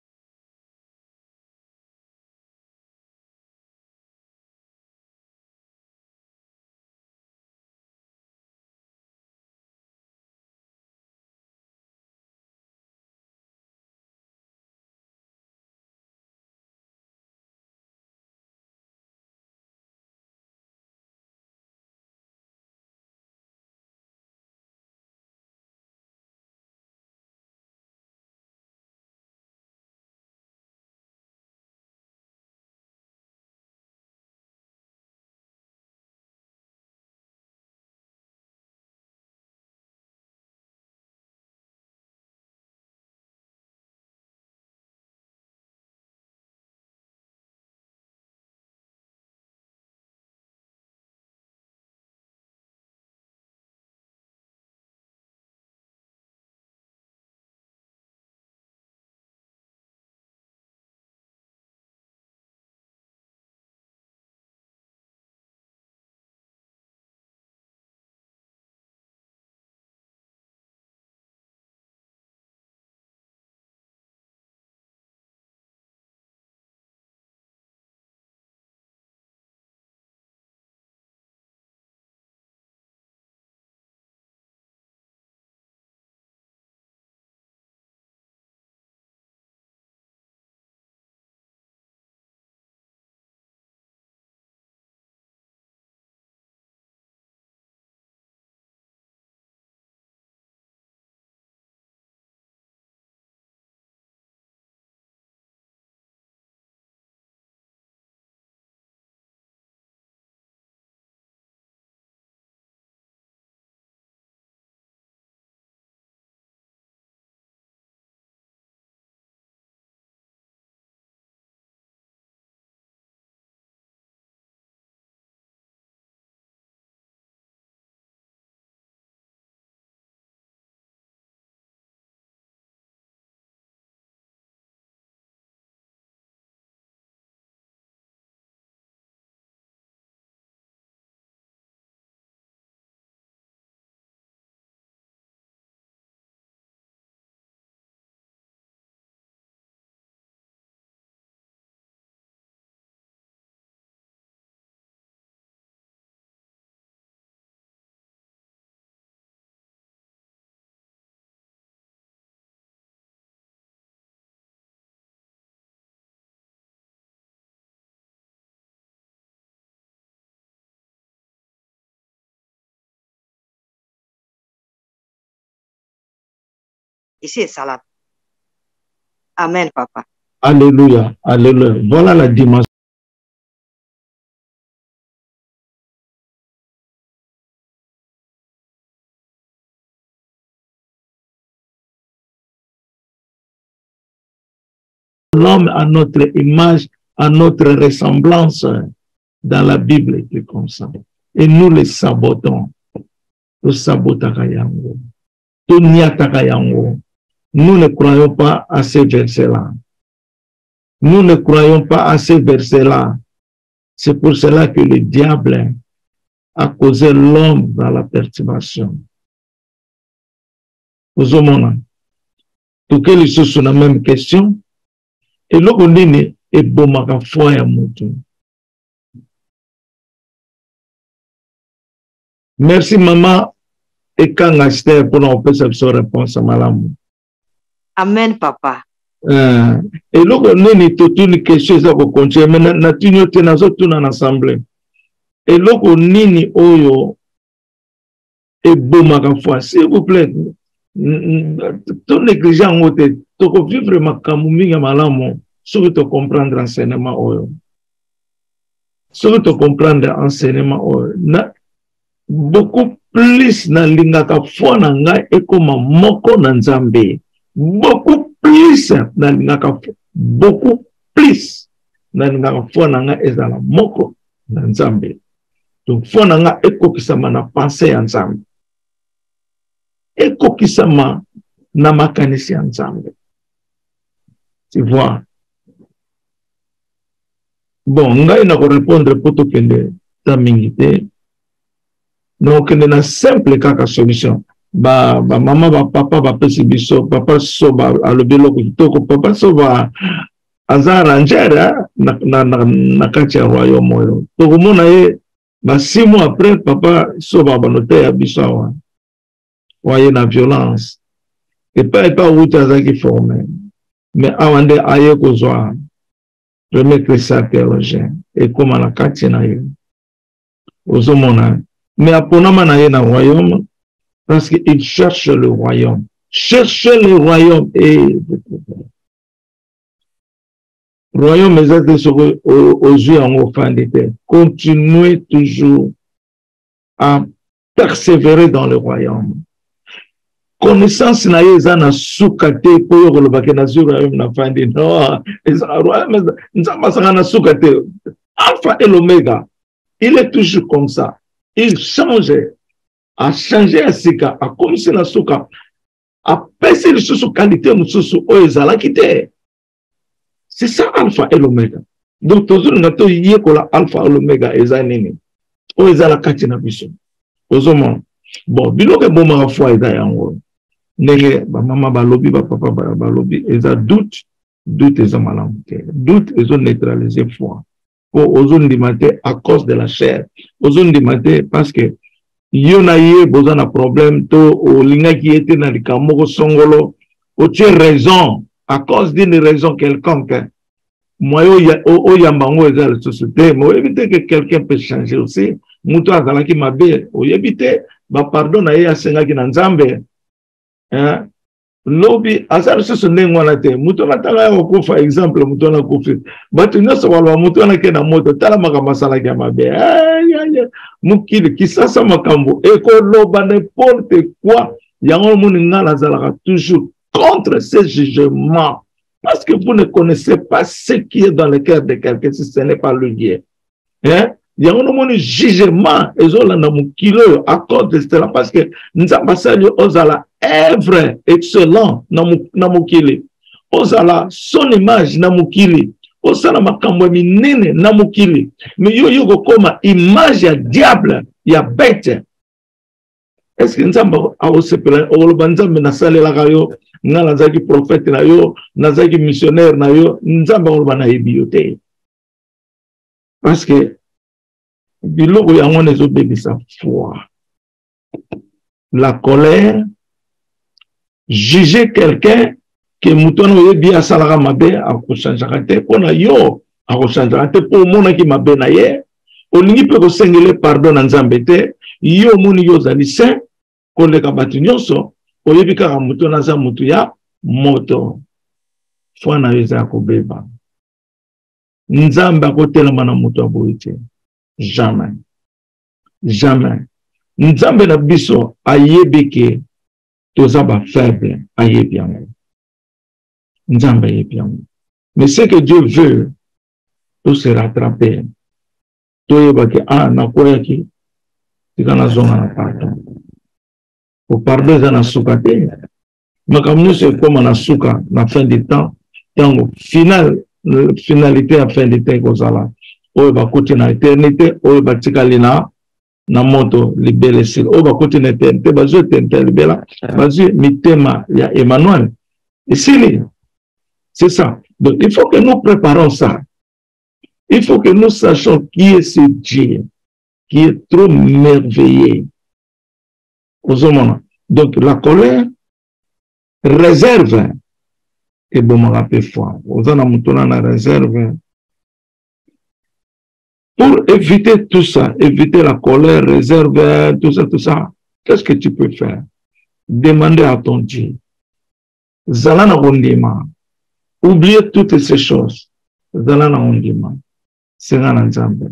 Ici est salade. Amen, papa. Alléluia, alléluia. Voilà la dimension. L'homme à notre image, à notre ressemblance dans la Bible est comme ça. Et nous les sabotons. Nous sabotons. Nous ne croyons pas à ces versets-là. Nous ne croyons pas à ces versets-là. C'est pour cela que le diable a causé l'homme dans la perturbation. Aux hommes, pour que les choses sont la même question, et l'homme est bon à foi à mouton. Merci, maman. Et quand Esther pour nous faire cette réponse à madame. Amen, papa. Et l'homme est toute une question ça pour continuer. Mais nature tu n'as tout en assemblée. Et l'homme nini oyo est bon à foi. S'il vous plaît, ton négligence en haute, tu peux vivre vraiment comme minga malamu. Sur te comprendre l'enseignement oyo. Sur te comprendre l'enseignement oyo. Beaucoup plus na lingaka foi na ngai ekoma moko na nzambe. Beaucoup plus na lingaka foi. Beaucoup plus na lingaka foi na ngai ezala moko na nzambe. Donc foi na ngai ekokisama na pensée ya nzambe. Ekokisama na makanisi ya nzambe. Tu vois. Bon, ngai na ko répondre pour to kende ta mingité. Donc, il y a une simple solution. Maman, papa, papa, soba, alobelo, papa, soba, azar, angera, na katia royaume. Donc, mon 6 mois après, papa, soba, banote, abisawa. Voyez la violence. Et pas où tu as qui formé. Mais avant de ailleurs qu'aux soirs, je mets que ça théologien. Et comment la katia na yo. Aux hommes, mais aponama na ye na royaume, parce qu'il cherche le royaume. Cherchez le royaume et royaume exact aux yeux en offrande de terre. Continuez toujours à persévérer dans le royaume. Connaissance na ye na sukate pour le baké na sur royaume na fandi. Non, royaume na sukate. Alpha et l'oméga. Il est toujours comme ça. Il change, a changé à Sika, a commencé la souka, a passé le sous qualité de sous oezala quitté. C'est ça alpha et l'oméga. Donc, toujours nous avons dit que l'alpha et l'oméga est zanini. Oezala katina biso. Ozoma. Bon, bilo que bon ma foi est d'ailleurs. Nege, maman balobi, papa balobi, ils ont doute ils ont malamité. Doute, ils ont neutralisé foi. Aux zones du matin à cause de la chair. Aux zones du matin parce que yonaye besoin d'un problème to au linga qui était dans le kamoko songolo au tu raison à cause d'une raison quelconque. Moi o yambango est la société mais éviter que quelqu'un peut changer aussi. Muto azala ki mabe o éviter ba pardon na ya senga ki na nzambe. Hein? Lobby, asal ce n'est pas la terre. Moutona tala okufa exemple moutona kufi. Batu nyoso walwa moutona ke na moto tala makamasala ke mabe. Mukili kisasa makambo eko loba n'importe quoi. Yango muni ngala zalaka toujours contre ces jugements parce que vous ne connaissez pas ce qui est dans le cœur de quelqu'un si ce n'est pas le Dieu. Hein? Yango muni jugement ezola na mukilo à cause de cela parce que nzamba sali ozala œuvre excellent na mukili. Ozala son image na mukili. Ozala makambo minene na mukili. Mais yo koma image ya diable, ya bête. Est-ce que nzamba awosepela oloba nzambe na salela kayo ngala zaki prophète na yo, na zaki missionnaire na yo, nzamba oloba na ebiote. Parce que biloko yango nezo bebisa foi. La colère, juger quelqu'un que moutono yebi asalaka mabe akoshanjaka te pona yo akoshanjaka te po mona ki mabe na ye olingi pe kosengele pardon na nzambe te yo moni yo zali saint koleka batu nyonso oyebika ka mutu na za mutu ya moto fwa na yeza kobeba nzambe akotelema na mutu aboite jamais jamais nzambe na biso ayebike toza ba faible ayebi yango nzambe ayebi yango mais ce que Dieu veut tout se rattraper toyebaki nakoyaki tika nazonga na pardon o pardon eza na suka te makambo nyonso ekoma na suka na fin du temps ntango finalité ya fin du temps ekozala oyo bakuti na éternité oyo batikali na moto libela esili oyo bakuti na éternité bazwi éternité libela bazwi mitema ya Emmanuel esili. C'est ça. Donc il faut que nous préparions ça. Il faut que nous sachions qui est ce Dieu qui est trop merveilleux. Donc la colère réserve et bon me rappelle foi. La réserve pour éviter tout ça, éviter la colère, réserve, tout ça. Qu'est-ce que tu peux faire? Demander à ton Dieu. Zalana rondima. Oubliez toutes ces choses. Zalana rondima. Sengana nzambe.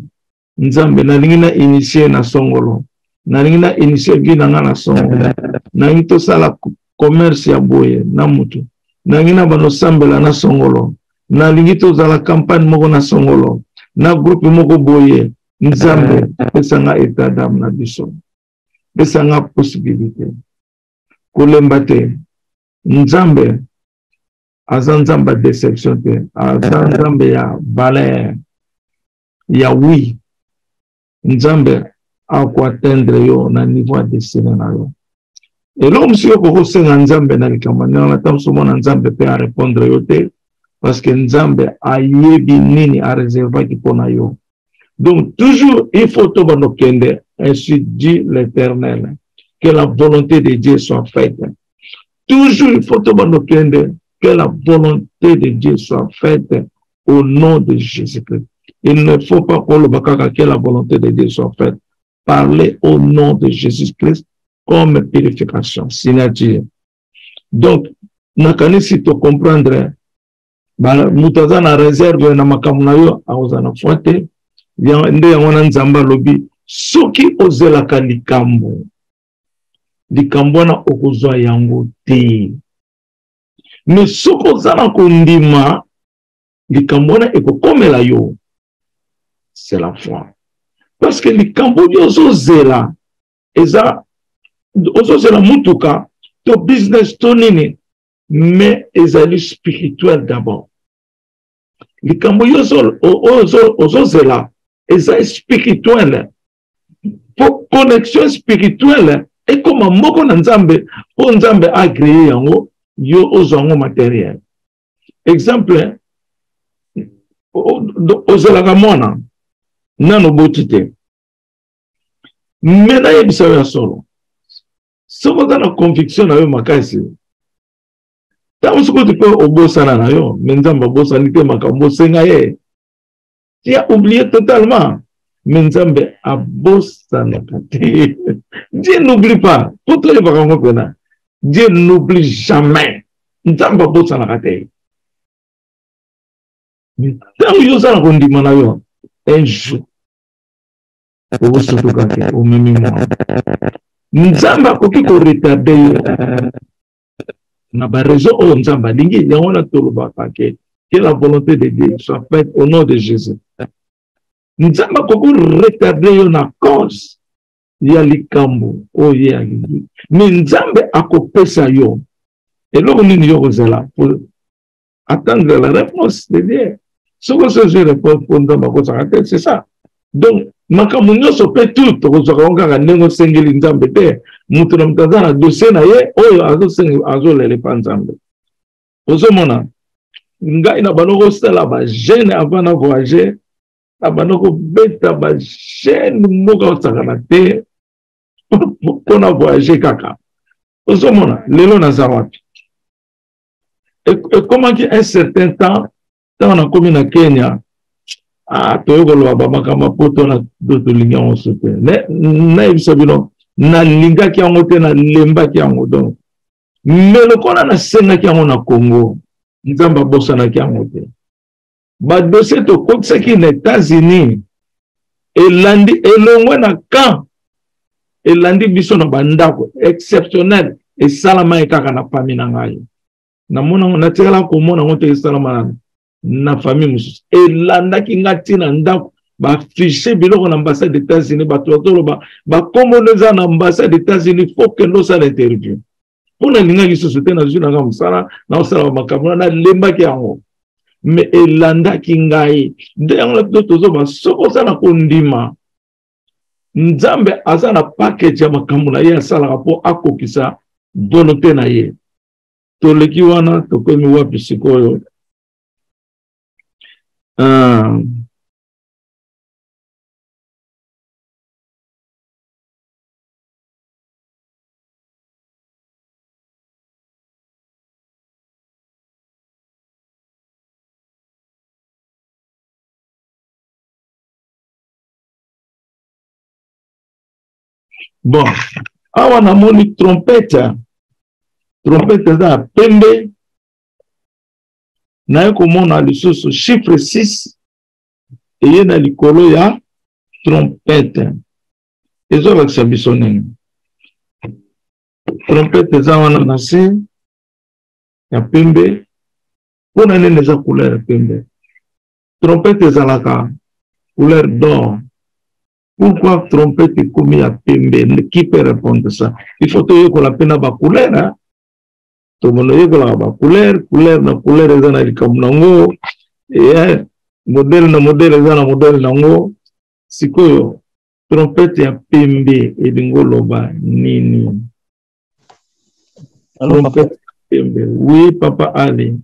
Nzambe na lingina initier na songolo. Na lingina initier vina na songolo. Na ngito sala commerce ya boye na mutu. Na ngina bano sambela na songolo. Na lingito zala campagne moko na songolo. Na groupe moko boye. Nzambe pesanga état d'âme na biso. Pesanga possibilité. Kulembate. Nzambe azanzamba déception te. Azanzambe ya balère. Ya oui. Nzambe a quoi atteindre yo na niveau de sénat yo. Et là monsieur ko senga nzambe na likamana na tamso mona nzambe pe a répondre yo te parce que nzambe a yebi nini a réservé ki pona yo. Donc toujours il faut to banokende ainsi dit l'Éternel que la volonté de Dieu soit faite. Toujours il faut to banokende que la volonté de Dieu soit faite au nom de Jésus-Christ. Il ne faut pas que la volonté de Dieu soit faite. Parler au nom de Jésus-Christ comme purification, signature. Donc, nakani si tu comprendre, mutaza na réserve na makamu na yo, aoza na fuate, nde yangona nzamba lobi, soki ozelaka likambo, likambo na okozwa yango te. Mais soki ozala kondima, likambo na ekokomela yo. C'est la foi. Parce que les Cambodgiens osozela, osozela mutuka, to business to nini, mais ezali spirituel d'abord. Les Cambodgiens osozela, ezali spirituel. Pour connexion spirituelle, et comme moko na nzambe, po nzambe a créé yango, yo ozango matériel. Exemple, ozela kamona, nano botite. Mena yebisa ya solo. Soko na conviction na yo makasi. Tamu soko tu peux obosana na yo, menzamba bosani te makambo senga ye. Tu as oublié totalement. Menzambe a bosana te. Dieu n'oublie pas. Pour toi, Dieu n'oublie jamais. Nzamba bosana te. Mais tant yo sana kondima na yo, un jour, au même moment, Nzamba koki ko retarder na ba raison o Nzamba lingi yangona toloba que la volonté de Dieu soit faite au nom de Jésus. Nzamba koki retarder yo na cause ya likambo o ya lingi. Mais Nzambe akopesa yo. Et là on est yo zela pour attendre la réponse de Dieu. Ce que je réponds pour Nzamba ko sa tête c'est ça. Donc makambo nyonso pe tout okozwaka kaka ndenge osengeli nzambe te mutu na mutaza na dossier na ye oyo azolele pa nzambe ozomona ngai na banoko osala bagene avant na voyager na banoko beta bagene moka osakana te mpona voyager kaka ozomona lelo naza wapi ekomaki un certain temps ntango nakomi na Kenya toyokoloba bamakama po tona tolingi yango so te nayebisa bino nalingaki yango te nalembaki yango donc Mais le qu'on a senga qui a Congo, nous avons bossé na qui a monté. Ba dossier to compte ce qui est États-Unis et lundi et le moins na camp et lundi biso na bandako exceptionnel et salama et kaka na famille na ngai. Na mona na tela ko mona ngote salama na famille mususu et landa ki ngati na ndako ba fiché biloko na ambassade des États-Unis ba totolo ba komoneza na ambassade des États-Unis faut que nous ça l'interview. Pour la ligne qui se soutient dans une ambassade na osala makamona na lemba ki yango. Mais elanda ki ngai dans le tozo ba soko sana kondima nzambe azana package ya makambo na ye asala rapport akokisa volonté na ye toleki wana tokomi wapi sikoyo bon, awa na moni trompette za pembe na yeko mona lisusu chiffre 6 et na likolo ya trompette ezo bakisa biso nini trompette za wana na se ya pembe pona nene za couleur ya pembe trompette za laka couleur d'or. Pourquoi trompette comme il y a pembe? Qui peut répondre ça? Il faut que la peine à couleur, hein? Tout le monde couleur na couleur est dans comme nango, et modèle na modèle nango. Si quoi trompette ya pembe et bingoloba nini? Alors, trompette pembe. Oui, papa Ali.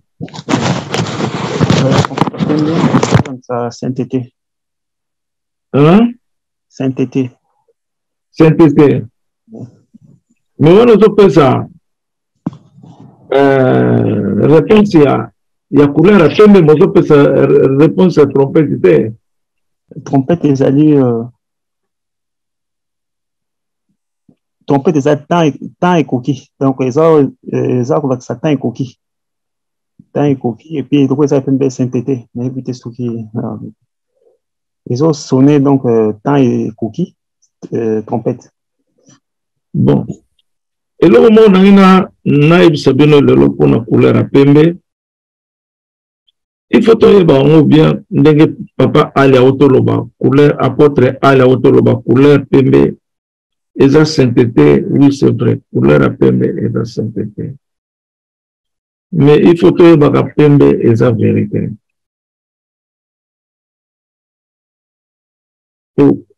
Ça Saint-Été. Hein? Saint-Été. Saint-Été. Mais on a fait ça. Réponse, il y a couleur à tout, mais on a fait ça. Réponse à trompette. Trompette, ils allaient. Trompette, ils allaient temps et coquille. Donc, ils ont avec ça temps et coquille. Temps et coquille. Et puis, ils ont fait Saint-Été. Mais écoutez ce qui. Ils ont sonné donc temps et cookie, trompette. Bon. Et le moment où on a naïb sabino le lopo na couleur à pembe, il faut trouver ou bien ndenge papa ali a otoloba couleur apôtre ali a otoloba couleur pembe, eza sainteté, oui c'est vrai, couleur à pembe eza sainteté. Mais il faut trouver baka pembe eza vérité.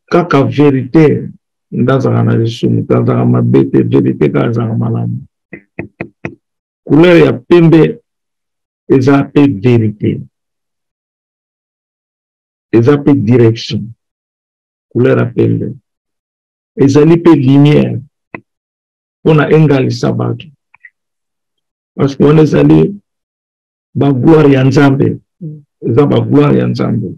Kaka vérité dans un analyse, dans un mabete, vérité dans un malam. Couleur ya pembe, eza pe vérité. Eza pe direction. Couleur ya pembe. Eza li pe lumière. On a engali sabatu. Parce qu'on est allé, ba gloire ya nzambe. Eza ba gloire ya nzambe.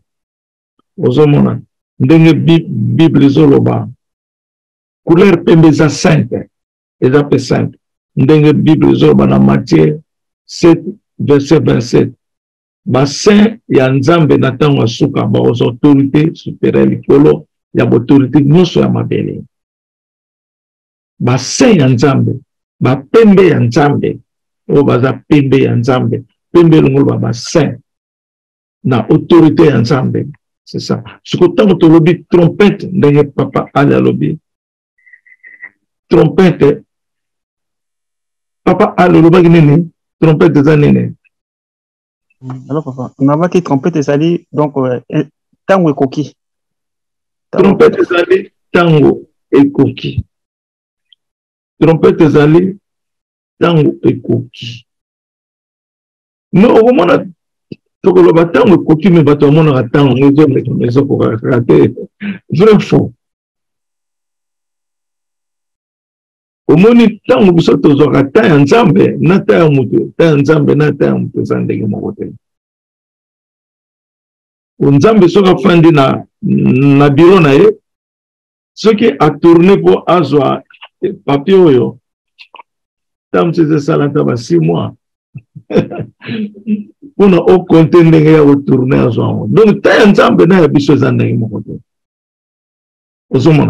Ozomona. Ndenge Bible zoloba couleur pembe za sainte eza pe sainte ndenge Bible zoloba na Matthieu 7 verset 27 ba saint ya nzambe na tango asuka ba aux autorités supérieures likolo ya autorité nyonso ya mabele ba saint ya nzambe ba pembe ya nzambe o baza pembe ya nzambe pembe longolo ba saint na autorité ya nzambe. C'est ça. Ce que tu as lobby trompette, d'ailleurs, papa a le lobby. Trompette. Papa a le lobby, trompette des années. Alors, papa, on a vu que trompette des années, donc, tango et coquille. Trompette des années, tango et coquille. Trompette des années, tango et coquille. Non, au moment où donc le bâtard me coquille me bâtard mon attend les autres pour rater vrai faux au moni tant vous sortez aux ratés ensemble nata mutu ensemble nata mutu sandenge mon côté ensemble soka fandi na bureau na ye ce qui a tourné pour azwa papier oyo Tam c'est ça là, 6 mois. On a au compte de retourner à son. Donc, t'as un ensemble de choses en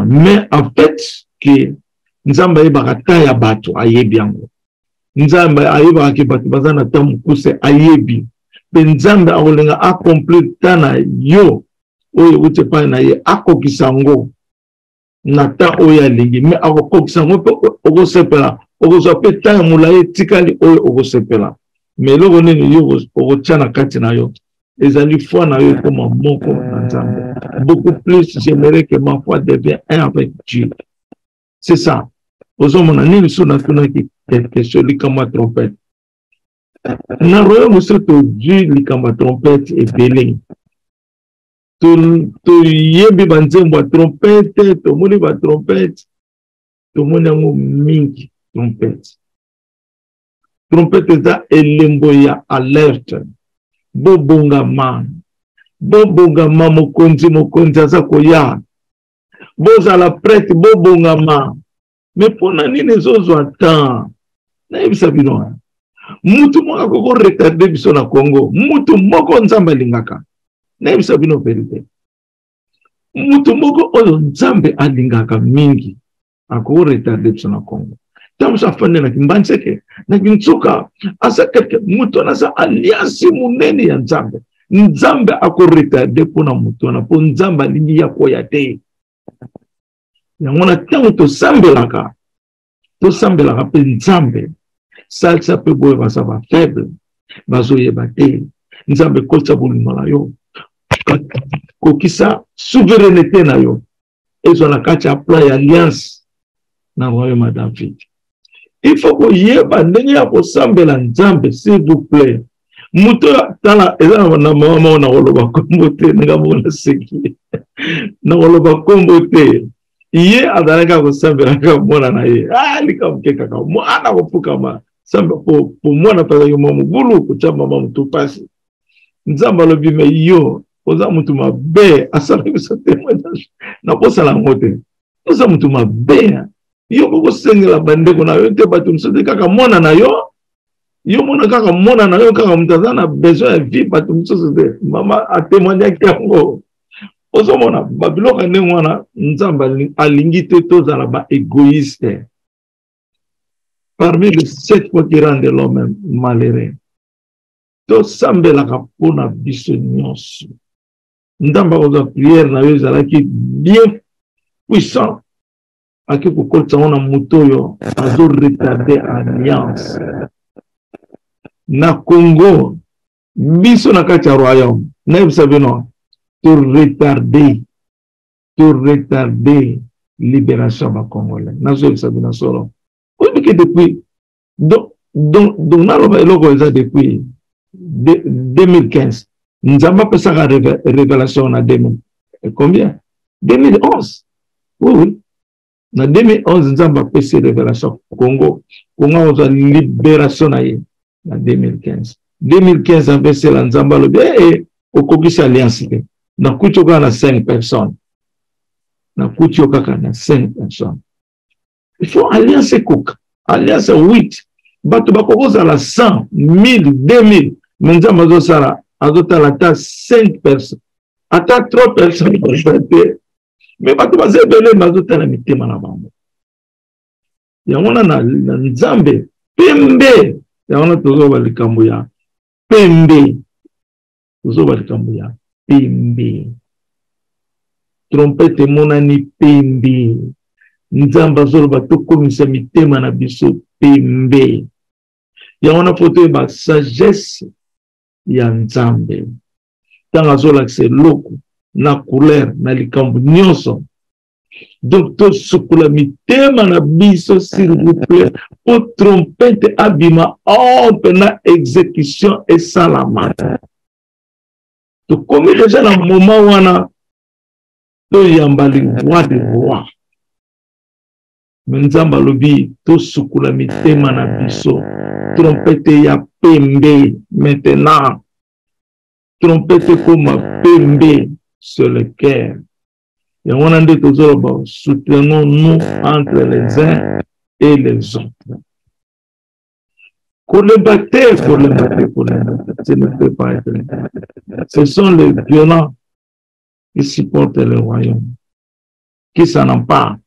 mais en fait, que nous avons eu un bateau à Yebian. Nous avons eu un bateau à Tamukuse à Yebi. Nous avons accompli Tana Yo, où tu pas na ye, Akokisango, Nata Oya Ligi, mais Akokisango, Ogosepela, Ogosapeta Moulaye, Tikali, Ogosepela. Mais là, on est au Tchana Katinayo. Les alliés foi n'a eu comme un bon comme beaucoup plus, j'aimerais que ma foi devienne un avec Dieu. C'est ça. Aux hommes, on a ni le son qui est celui qui m'a trompette. N'a rien de ce que Dieu qui m'a trompette et belé. Tu yebi banzem wa trompette, tu moni wa trompette, tu moni ngo mingi trompette. Trompette za elemboya alerte. Bobonga mokonzi aza koya. Boza la prête bobonga ma. Mais pour nini zozwa temps. Na yebisa bino. Mutu moko ko retarder biso na Congo. Mutu moko nzambe alingaka. Na yebisa bino vérité. Mutu moko oyo nzambe alingaka mingi. Ako retarder biso na Congo. Tamsa fane na kimbanseke na kinsuka asa kelke mutu na sa alliance munene ya nzambe. Nzambe akoreta de pona mutu na po nzamba lingi ya koya te. Yangona tango to sambelaka pe nzambe. Salsa pe boye basa ba faible. Bazo yeba te. Nzambe kolsa bulimo na yo. Kokisa souveraineté na yo. Ezo na kati apply alliance na royaume David. Il faut que yeba ndenge ya kosambela nzambe s'il vous plaît. Muto tala eza na mama na koloba kombo te nga mona seki. Na koloba kombo te. Iye adalaka kosambela ka mona na ye. Ah likamkeka ka mo ana kopuka ma. Samba po mwana pesa yo mugulu kuchamba mtu pasi. Nzamba lobi me yo oza mtu mabe asala biso témoignage. Na posala ngote. Oza mtu mabe. Yo boko sengela bandeko na yo te batu msote kaka mona na yo. Yo mona kaka mona na yo kaka mtazana besoin ya vie batu msote. Mama a témoigné kiango. Ozo mona babiloka ndenge wana nzamba alingi te tozala ba égoïste. Parmi les 7 fois qui rendent l'homme malheureux. To sambelaka pona biso nyonso. Ndamba oza prière na yo ezalaki bien puissant. Aki kokotsa wana moto yo azo retarder alliance. Na Congo biso na kati ya royaume na yebisa bino to retarder libération ba congolais. Nazo yebisa bino solo. Oui, que depuis donc naloba eloko eza depuis 2015 nzamba pesaka révélation na 2000 combien 2011 oui na 2011 nzamba pesa révélation Congo oza libération na ye na 2015 apesa la nzamba lobi okokisa alliance te na kuti okaka na 5 personnes il faut alliance cook alliance 8 bato bakokoza la 100 1000 2000 nzamba azosala azotala ata 5 personnes ata 3 personnes mais bato bazebele bazotala mitema na bango yango na nzambe pembe yango tozoba likambo ya pembe trompete monani pembe nzamba zoloba tokomisa mitema na biso pembe yango na foto ba sagesse ya nzambe tanga zolakisa eloko na couleur na likambo nyonso donc to sukula mitema na biso s'il vous plaît po trompete abima ompe na exécution esalama tokomi déjà na moment wana toyamba lingwa de roi nzamba lobi to sukula mitema na biso trompete ya pembe maintenant trompete koma pembe sur le cœur. Et on a dit toujours, soutenons-nous entre les uns et les autres. Ce ne peut pas être. Ce sont les violents qui supportent le royaume, qui s'en emparent.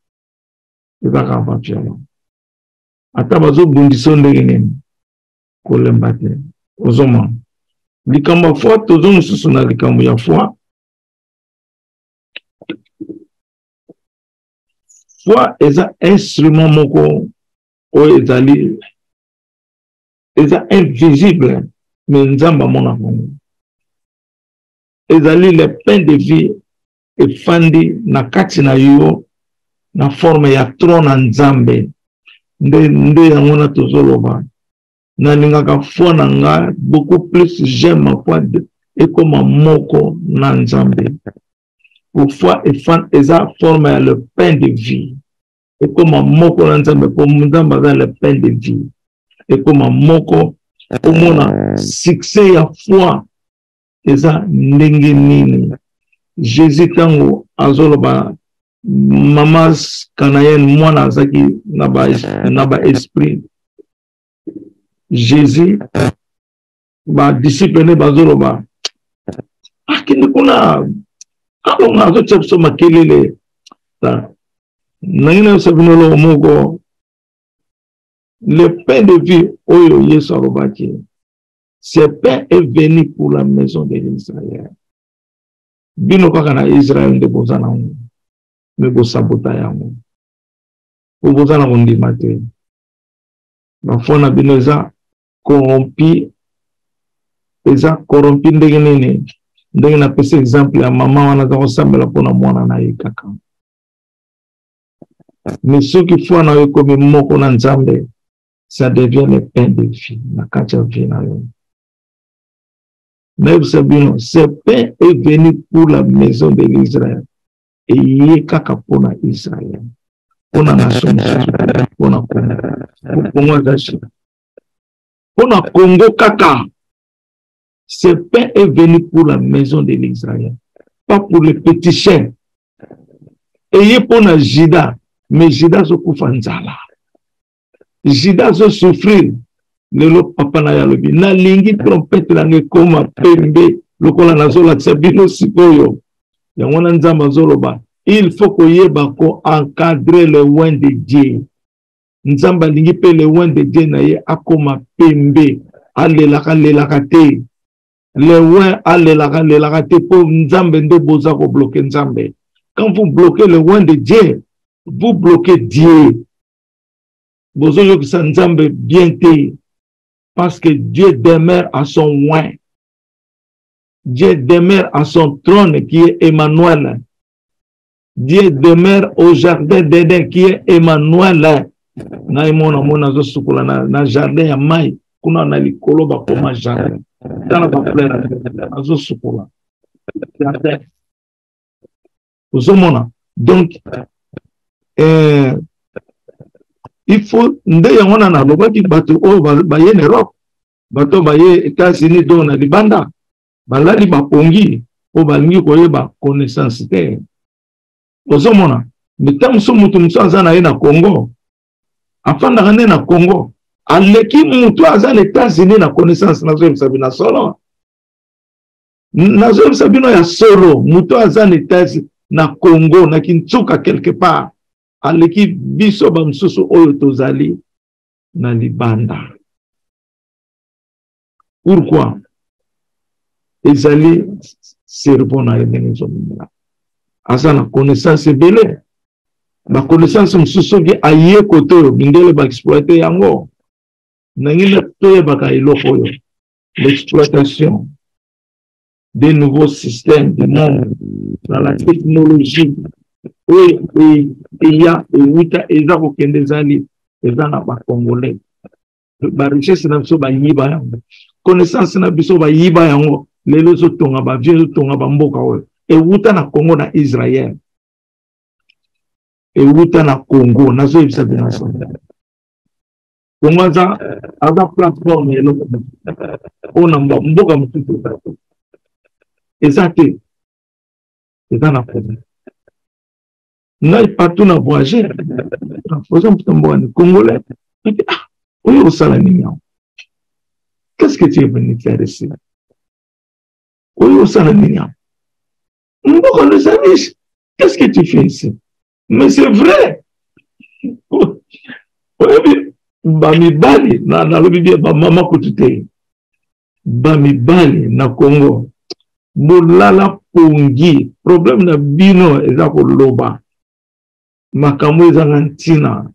C'est pas grave, violent. Atabazo bundiso ndenge kolembate ozoma likambo foi tozo mususu na likambo ya foi eza instrument moko oyo eza invisible mais nzamba mona kongo ezali le pain de vie efandi na kati na yo na forme ya trône na nzambe nde yango na tozoloba nalingaka foi na nga beaucoup plus j'aime ma foi ekoma moko na nzambe foi eza forme ya le pain de vie ekoma moko na nzambe po nzambe aza le pain de vie ekoma moko omona succès ya foi eza ndenge nini Jésus tango azoloba Mama Canaïenne, moi, n'a esprit. Jésus, disciple, bazoloba. Akini kuna, kalau ngazo chapso makelele. Nangina sabinolo mogo. Le pain de vie, oyo Yesu alobaki. Ce pain est venu pour la maison de l'Israël. Bino kaka Israël de bozana. Mais vous sabotez yango. Vous vous en avez maté. La foi n'a bien eza corrompu. Eza corrompu ndenge nini. Ndenge na pese exemple ya maman wana za kosambela pona mwana na ye kaka. Mais ceux qui font na yo comme moko na nzambe, ça devient le pain de vie. Na kati ya vie na yo. Mais vous savez, ce pain est venu pour la maison de l'Israël. Et il y a kaka pona Israël. Pona nation, pona Congo kaka. Ce pain est venu pour la maison de l'Israël. Pas pour les petits chiens. Et il y a pona Jida. Mais Jida se koufa nzala. Jida se souffrir. Le papa na yalobi. Na lingi trompette lange koma pembe. Lokola nazola tsabino sikoyo. Il faut que encadrer le oin de Dieu. Nzamba lingi pe le oin de Dieu na ye akoma pembe alelaka te. Le oin alelaka te pour nzambe ndo boza ko bloquer nzambe. Quand vous bloquez le oin de Dieu, vous bloquez Dieu. Bozo yo ki nzambe bien te parce que Dieu demeure à son oin. Dieu demeure à son trône qui est Emmanuel. Dieu demeure au jardin d'Éden qui est Emmanuel. Na imona mona zo sukula na jardin ya mai kuna na likolo ba koma jardin. Tala ba fleur zo sukula. Jardin. Uzomona. Donc il faut nde yangona na lobaki bato o ba ye Europe. Bato ba ye États-Unis do na libanda. Balali bapongi o balingi koyeba connaissance te ozomona mitamu so mutu musanza na ye na Congo afanda kane na Congo aleki mutu aza les États-Unis na connaissance na zo sabina solo na zo sabino ya solo mutu aza les États-Unis na Congo na Kinshasa quelque part aleki biso ba msusu oyo tozali na libanda. Pourquoi? Ezali cerveau na yene zomina asa na connaissance belé ba connaissance msusu ki aye koto bindele ba exploiter yango nangile toye baka iloko yo l'exploitation des nouveaux systèmes du monde dans la technologie oui il y a uta eza ko kendezali eza na ba congolais ba richesse na biso ba yiba yango connaissance na biso ba yiba yango lelo zo tonga ba vie zo tonga ba mboka oyo e wuta na Congo na Israël e wuta na Congo na zo ebisa bina so Congo za aga platform yelo ona mboka mtutu exacte eza na Congo ngai partout na voyager par exemple mboka ni congolais oyo osala nini qu'est-ce que tu es venu faire ici? Oui, au sein de l'Union. Qu'est-ce que tu fais ici? Mais c'est vrai. Bamibali, na lobi ba mama kutute. Bamibali na Congo. Bolala pongi. Problème na bino eza ko loba. Makambo eza ngantina.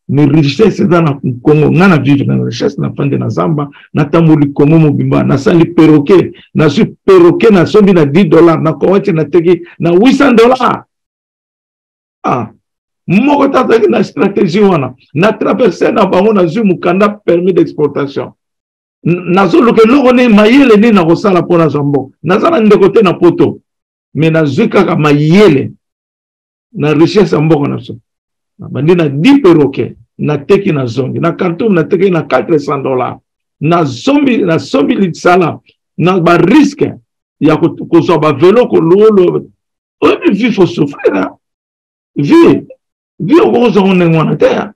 Mais richesse eza na Congo. Ngana vivre na richesse na pande na zamba. Na tamboli Congo mobimba. Na sali perroquet. Na su perroquet na sombi na $10. Na kowati na teki na $800. Ah. Moko tazaki na stratégie wana. Na traverser na bango na zu mukanda permis d'exportation. Nazo loke loko ne mayele ne na kosala pona zambo. Nazala ndeko te na poto. Mais na zu kaka mayele. Na richesse mboko na so. Bandi na 10 perroquets. Na teki na zongi. Na Khartoum na teki na $400. Na sombi litsala. Na ba risque. Ya kozwa ba velo ko lolo. Obi vi faut souffrir. Vi au gros on est terre.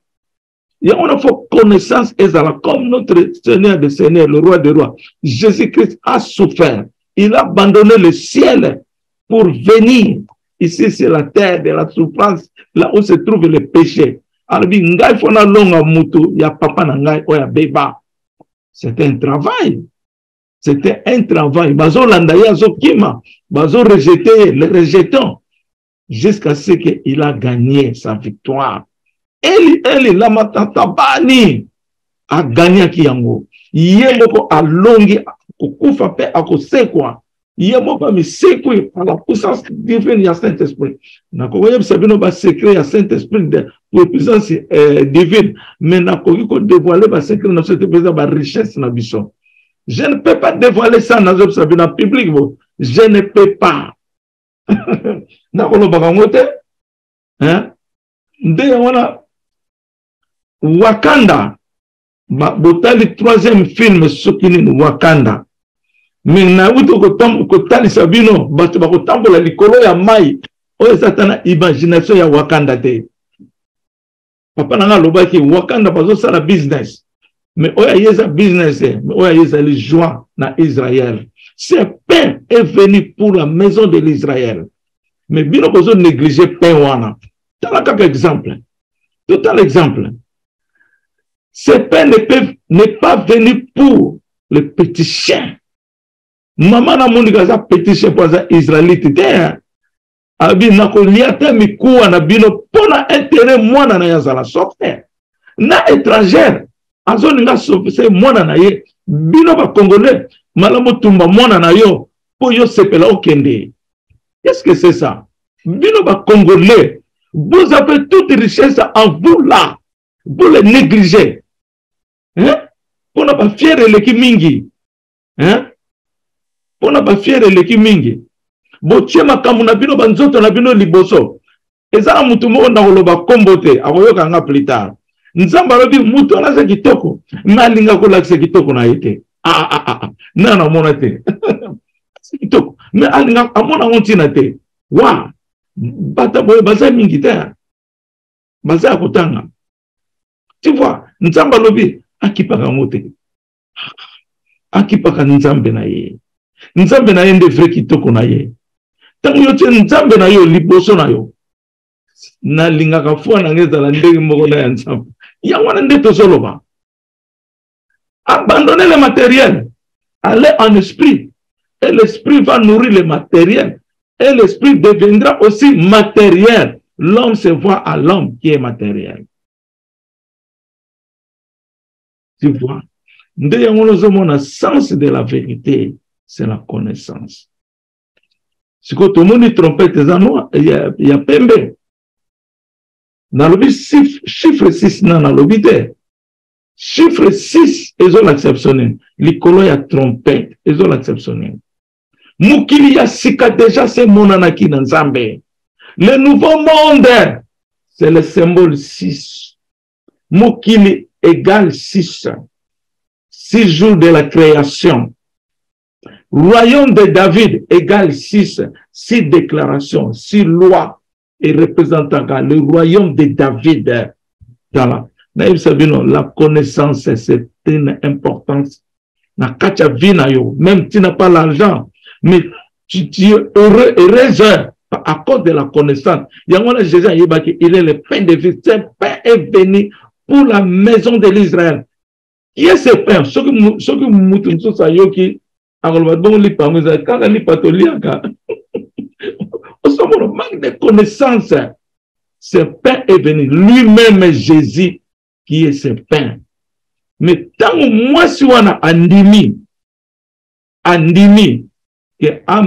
Il y a une fois connaissance et comme notre Seigneur des Seigneurs, le roi des rois. Jésus-Christ a souffert. Il a abandonné le ciel pour venir. Ici, c'est la terre de la souffrance, là où se trouvent les péchés. Alors, il y a papa ya beba. C'était un travail. C'était un travail. Bazo landaya zo kima. Bazo rejeté, les rejetons. Jusqu'à ce qu'il a gagné sa victoire. Eli lama tatabani a gagné kiyango. Yemoko a longi kukufa pe akosekwa. Yemoko mi sekwe par la puissance divine ya Saint-Esprit. Na kokoye sabino ba secret ya Saint-Esprit de puissance divine. Mais na kokoye ko dévoiler ba secret na cette puissance ba richesse na biso. Je ne peux pas dévoiler ça dans le sabino public. Je ne peux pas. Nakolo bakangote hein nde wana Wakanda botali troisième film sokini Wakanda mais na uto ko tali sabino bato bakotambola likolo ya mai oyo satana imagination ya Wakanda te papa nanga lobaki Wakanda bazo sala business mais oya yeza business mais oya yeza les joie na Israël. Ce pain est venu pour la maison de l'Israël. Mais bien besoin de négliger pain wana. T'as un exemple. Total exemple. Ce pain n'est pas venu pour le petit chien. Maman na moni gaza petit chien pour les Israélites. Abi na ko liata mikuwa na bino pona intérêt mwana na yazala softe. Na étrangère. Azoni nga softe mwana na ye. Bino ba Congolais. Malamu tumba mwana na yo. Po yo sepela okende. Qu'est-ce que c'est ça? Bino ba Congolais, vous avez toute richesse en vous là. Vous les négligez. Hein? On n'a pas fier de l'équipe mingi. Hein? On n'a pas fier de l'équipe mingi. Botie makamuna bino banzoto na bino liboso. Eza mutu moko na koloba kombote, akoyoka nga plus tard. Nzamba lobi mutu alaza kitoko, malinga ko lakse kitoko na yete. Nana mona te. Kitoko. Mais alinga amona ontina te. Wa bata boye baza mingi te. Baza kotanga. Tu vois, nzamba lobi akipaka ngote. Akipaka nzambe na ye. Nzambe na ye nde vrai kitoko na ye. Tango yote nzambe na yo liboso na yo. Na linga kafua na ngeza la ndege moko na ya nzambe. Ya wana nde tozoloba. Abandonnez le matériel. Allez en esprit. Et l'esprit va nourrir le matériel. Et l'esprit deviendra aussi matériel. L'homme se voit à l'homme qui est matériel. Tu vois? Le sens de la vérité, c'est la connaissance. Si tout le monde trompette, il y a pembe. Dans le chiffre 6, dans le chiffre 6, ils ont l'acceptionné. L'écolo y a trompette, ils ont l'acceptionné. Mukili ya sika déjà c'est monanaki dans Zambé. Le nouveau monde, c'est le symbole 6. Mukili égale 6. 6 jours de la création. Royaume de David égale 6. 6 déclarations, 6 lois et représentant le royaume de David. La connaissance, c'est une importance na kacha vina yo, même tu n'as pas l'argent, mais tu es heureuse à cause de la connaissance. Il est le pain de vie. Ce pain est venu pour la maison de l'Israël. Qui est ce pain? Ce que nous savons qui on manque de connaissances. Ce pain est venu. Lui-même Jésus qui est ce pain. Mais tant que moi si on a andimi que a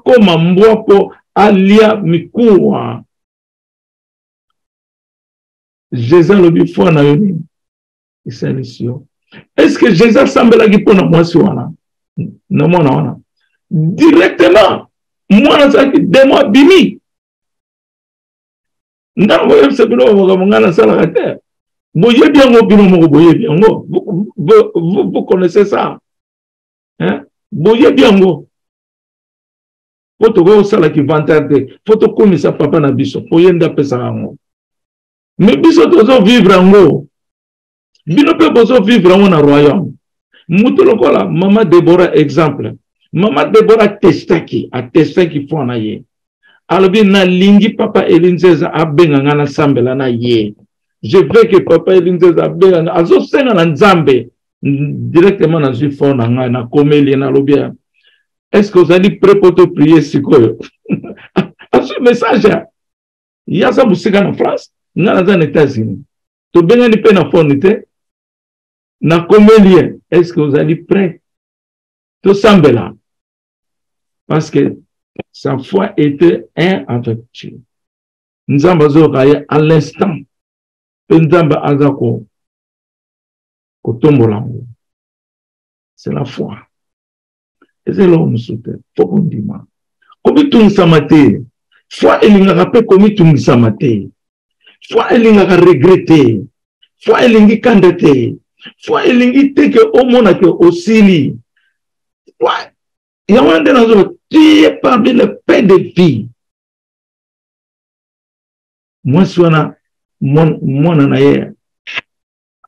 comme mbopo alia mikuwa Jésus le bifo na yoni isalisiyo. Est-ce que Jésus semble qui pour moi si on a non non directement moi na ça qui demo bimi ndako yem se bilo ngana sala kate. Vous connaissez ça. Hein? Boye bien. Faut que ça qui vantarde. Faut que comme ça papa na biso. Poyenda pesa ngo. Mais biso tozo vivre ngo. Bino pe bozo vivre ngo na royaume. Mutolo kola mama Deborah exemple. Mama Deborah testaki fo na ye. Alobi na lingi papa Elinzeza abenga ngana sambela na ye. Je veux que papa Elinzeza abenga azo senga na nzambe directement dans une fond na komeli na lobia. Est-ce que vous allez prêt pour te prier sikoyo? À ce message, il y a ça busika na France, na dans les États-Unis. To benga ni pe na fonite na komeli. Est-ce que vous allez prêt? To sambela. Parce que sa foi était un avec Dieu. Nzamba zo kaya à l'instant. Nzamba azako kotombolango. C'est la foi. Et c'est là où nous soutenons. Faut qu'on dise. Comme tu nous samate, foi elinga pe comme tu nous samate. Foi elinga regretter. Foi elingi kandate. Foi elingi teke omona ke osili. Foi yawande nazo tu es parmi le pain de vie. Moi soana mon anaye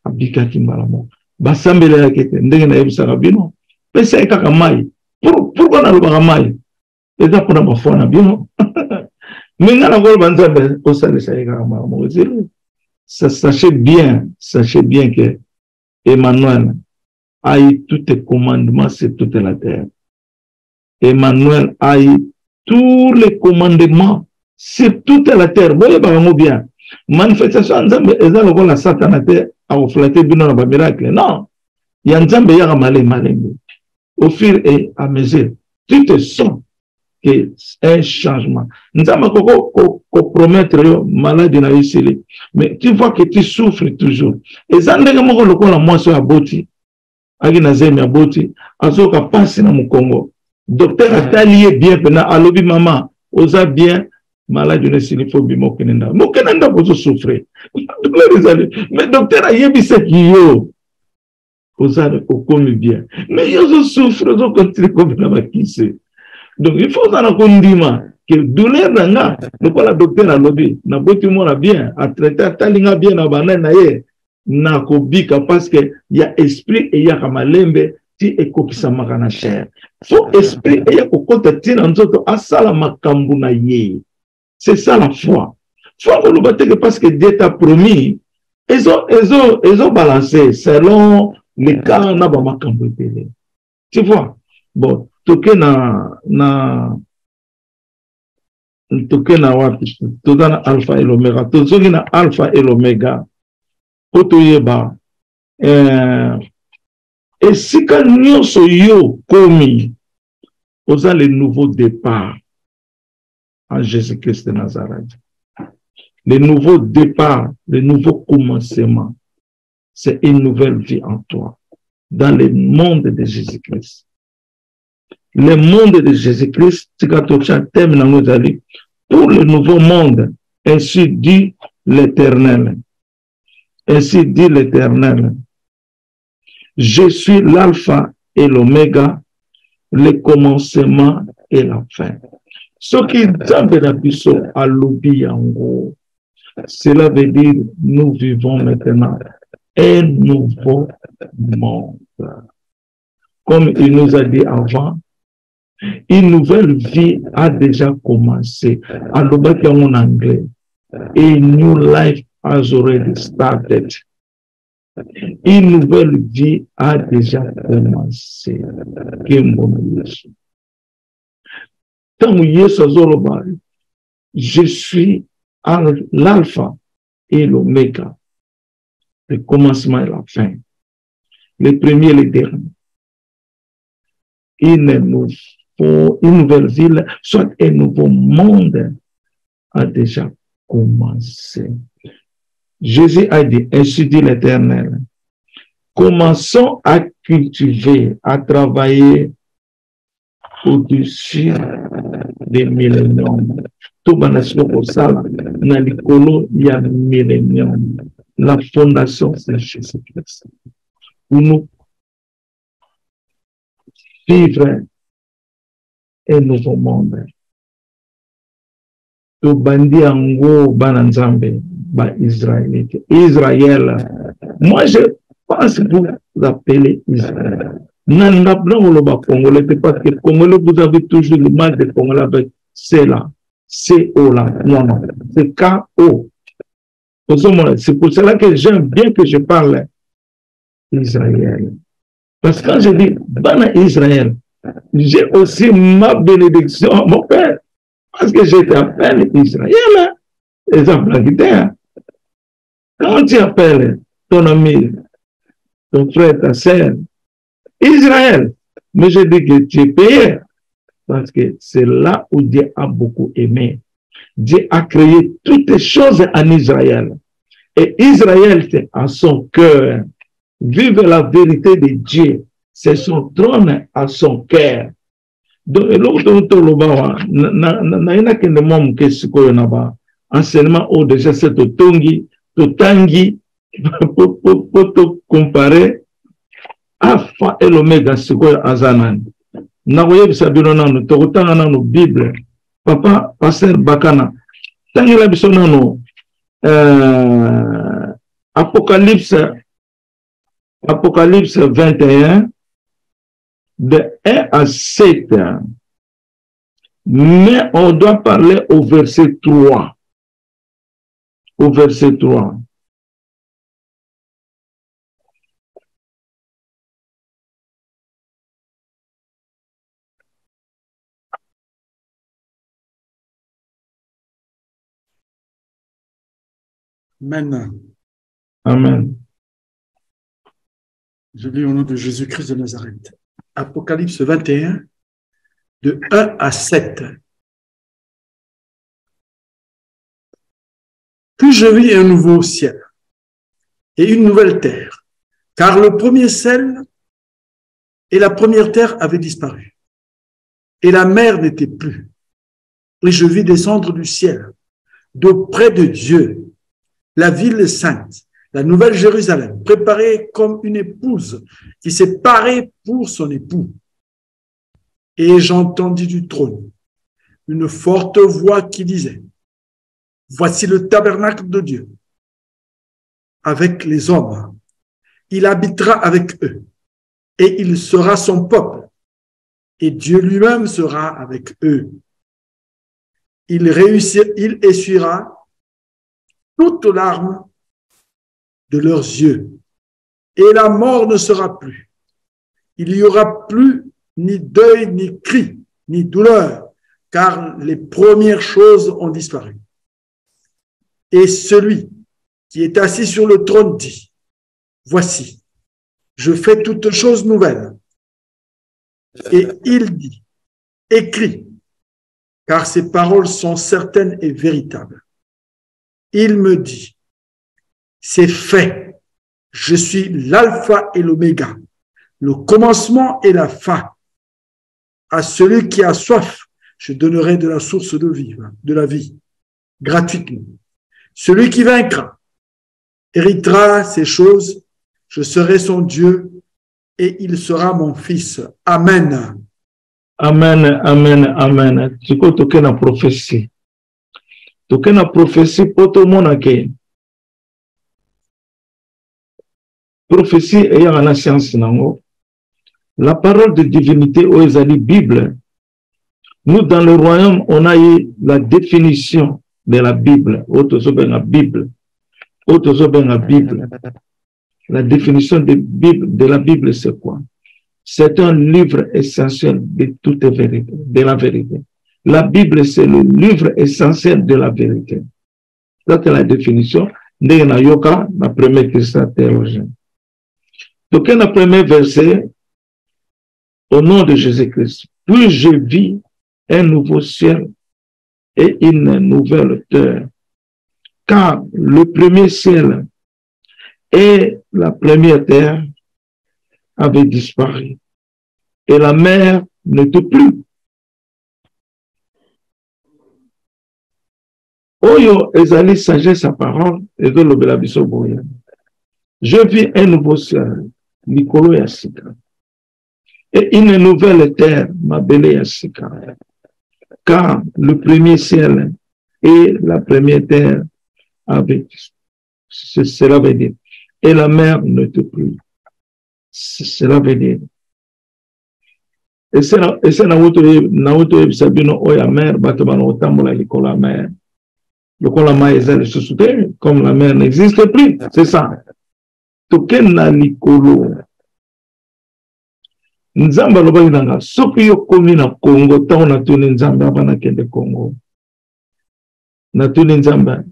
abikaki malamo. Basambele yakete ndenge na yebisaka bino. Pesa ekaka mai. Pourquoi na lobaka mai? Eza pona bafwa na bino. Minga na golo banzambe osalisa ekaka malamo. Sachez bien que Emmanuel a eu tous les commandements sur toute la terre. Emmanuel a eu tous les commandements sur toute la terre. Voyez bien. Manifestation nzambe eza lokola Satan te a flatter bino na ba miracle. Non. Ya nzambe ya malembe. Au fur et à mesure, tu te sens que un changement. Nzambe ko promettre yo maladie na yisili. Mais tu vois que tu souffres toujours. Et ça ndenge moko lokola mwaso ya boti. Agi na zemi ya boti, azoka pasi na mukongo. Docteur atalié bien pena alobi mama, oza bien malade ne silifobi mokenenda. Mokenenda bozo souffrir. Mais docteur a yebise ki yo. Oza okomi bien. Mais yo souffre, zo continue comme na bakise. Donc il faut ça na kondima que douleur nanga, lokola docteur alobi na boti mona bien, a traiter talinga bien na bana na ye. Na kobika parce que il y a esprit et il y a kamalembe ti ekokisa makana cher. Faut esprit et il y a kokota tina nzoto asala makambu na ye. C'est ça la foi. Foi ko lobate que parce que Dieu t'a promis, ils ont balancé selon les cas na ba makambu tele. Tu vois? Bon, toke na wapi? Toka na alpha et l'oméga. Tozoki na alpha et l'oméga. Otoyeba et si quand nous sommes commis osa le nouveau départ en Jésus-Christ de Nazareth, le nouveau départ, le nouveau commencement, c'est une nouvelle vie en toi dans le monde de Jésus-Christ. Le monde de Jésus-Christ, c'est quand on thème dans nos avis pour le nouveau monde, ainsi dit l'Éternel. Ainsi dit l'Éternel, je suis l'alpha et l'oméga, le commencement et la fin. Ce qui est à l'oubli en gros, cela veut dire nous vivons maintenant un nouveau monde. comme il nous a dit avant, une nouvelle vie a déjà commencé. Alors, en anglais, a new life has already started. Une nouvelle vie a déjà commencé. Je suis l'alpha et l'oméga, le commencement et la fin, le premier et le dernier. Une nouvelle ville, soit un nouveau monde a déjà commencé. Jésus a dit, ainsi dit l'Éternel, commençons à cultiver, à travailler au-dessus des milléniums. Tout le sala, dans les colons, il y a un millénium. La fondation, c'est Jésus-Christ. Pour nous vivre un nouveau monde. Tout bandit en gros, bananzambe, Israël. Israël. Moi, je pense que vous appelez Israël. Non, Congolais, parce que Congolais, vous avez toujours le mal de Congolais avec c'est là, c'est O là. Non, non, c'est K-O. C'est pour cela que j'aime bien que je parle Israël. Parce que quand je dis Bana Israël, j'ai aussi ma bénédiction à mon père. Parce que je t'appelle Israël. Exemple, quand tu appelles ton ami, ton frère, ta sœur, Israël, mais je dis que tu es payé. Parce que c'est là où Dieu a beaucoup aimé. Dieu a créé toutes les choses en Israël. Et Israël, c'est à son cœur. Vive la vérité de Dieu. C'est son trône à son cœur. Donc, enseignement au déjà c'est Totangi, pour comparer Alpha et l'Oméga, c'est quoi Azanan. Nagoye Sabino Nano, Tokotanga Nano, Bible, Papa, Pasteur Bakana, Tangela Bisonano, Apocalypse 21, de 1 à 7. Mais on doit parler au verset 3. Au verset 3. Amen. Amen. Je lis au nom de Jésus-Christ de Nazareth. Apocalypse 21, de 1 à 7. Puis je vis un nouveau ciel et une nouvelle terre, car le premier ciel et la première terre avaient disparu, et la mer n'était plus. Et je vis descendre du ciel, d'auprès de Dieu, la ville sainte, la nouvelle Jérusalem, préparée comme une épouse qui s'est parée pour son époux. Et j'entendis du trône une forte voix qui disait, voici le tabernacle de Dieu avec les hommes. Il habitera avec eux et il sera son peuple et Dieu lui-même sera avec eux. Il essuiera toute larme de leurs yeux et la mort ne sera plus. Il n'y aura plus ni deuil, ni cri, ni douleur, car les premières choses ont disparu. Et celui qui est assis sur le trône dit, voici, je fais toutes choses nouvelles. Et il dit, écris, car ces paroles sont certaines et véritables. Il me dit, c'est fait, je suis l'alpha et l'oméga, le commencement et la fin. À celui qui a soif, je donnerai de la source de la vie, gratuitement. Celui qui vaincra héritera ces choses, je serai son Dieu et il sera mon fils. Amen. Amen, amen, amen. Tu peux toquer la prophétie. Toquer la prophétie pour tout le monde. Prophétie ayant la science, La parole de divinité aux Bible. Nous, dans le royaume, on a eu la définition de la Bible. La définition de la Bible, c'est quoi? C'est un livre essentiel de toute vérité, de la vérité. La Bible, c'est le livre essentiel de la vérité. Ça, c'est la définition de Yoka, la première Christ théologien. Donc, le premier verset, au nom de Jésus-Christ, puis je vis un nouveau ciel et une nouvelle terre, car le premier ciel et la première terre avaient disparu, et la mer n'était plus. Oyo ezali sagesse sa parole, et de l'obélabiso boya. Je vis un nouveau ciel, Nicolo Yassika, et une nouvelle terre, Mabele Yassika. Car le premier ciel et la première terre avaient, cela veut dire, et la mer n'était plus. Cela veut dire. Et c'est Naoto Sabino Oya mer, Batabano Tambola Nicola mer. Le Colama est le sous-souterrain, comme la mer n'existe plus. C'est ça. Token na Nicolo. Nzamba lobali nanga soki yo komi na Congo tango na tuni nzamba abana kende Congo na tuni nzamba